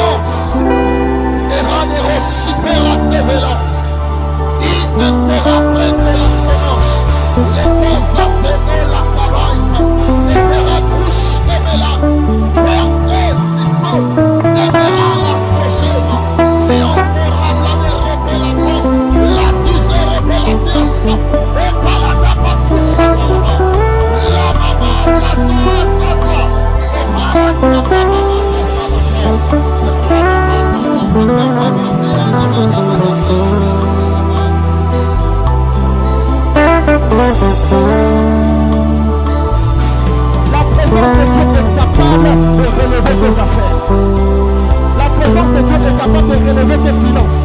eraneros super a revelas, il ne te rapprête la semence. La présence de Dieu est capable de relever tes affaires. La présence de Dieu est capable de relever tes finances.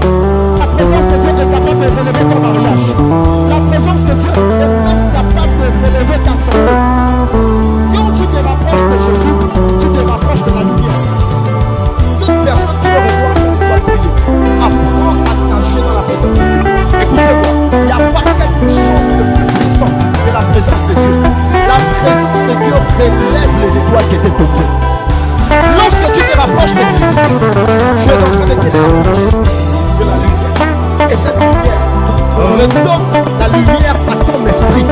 La présence de Dieu est capable de relever ton mariage. La présence de Dieu est même capable de relever ta santé. Quand tu te rapproches de Jésus, tu te rapproches de la lumière. Toute personne qui veut revoir son étoile briller, apprends à nager dans la présence de Dieu. Écoutez-moi, il n'y a pas quelque chose de plus puissant que la présence de Dieu. La présence de Dieu relève les étoiles qui étaient tombées. Lorsque tu te rapproches de Christ, tu es en train de te rapprocher de la lumière. Et cette lumière redonne la lumière à ton esprit.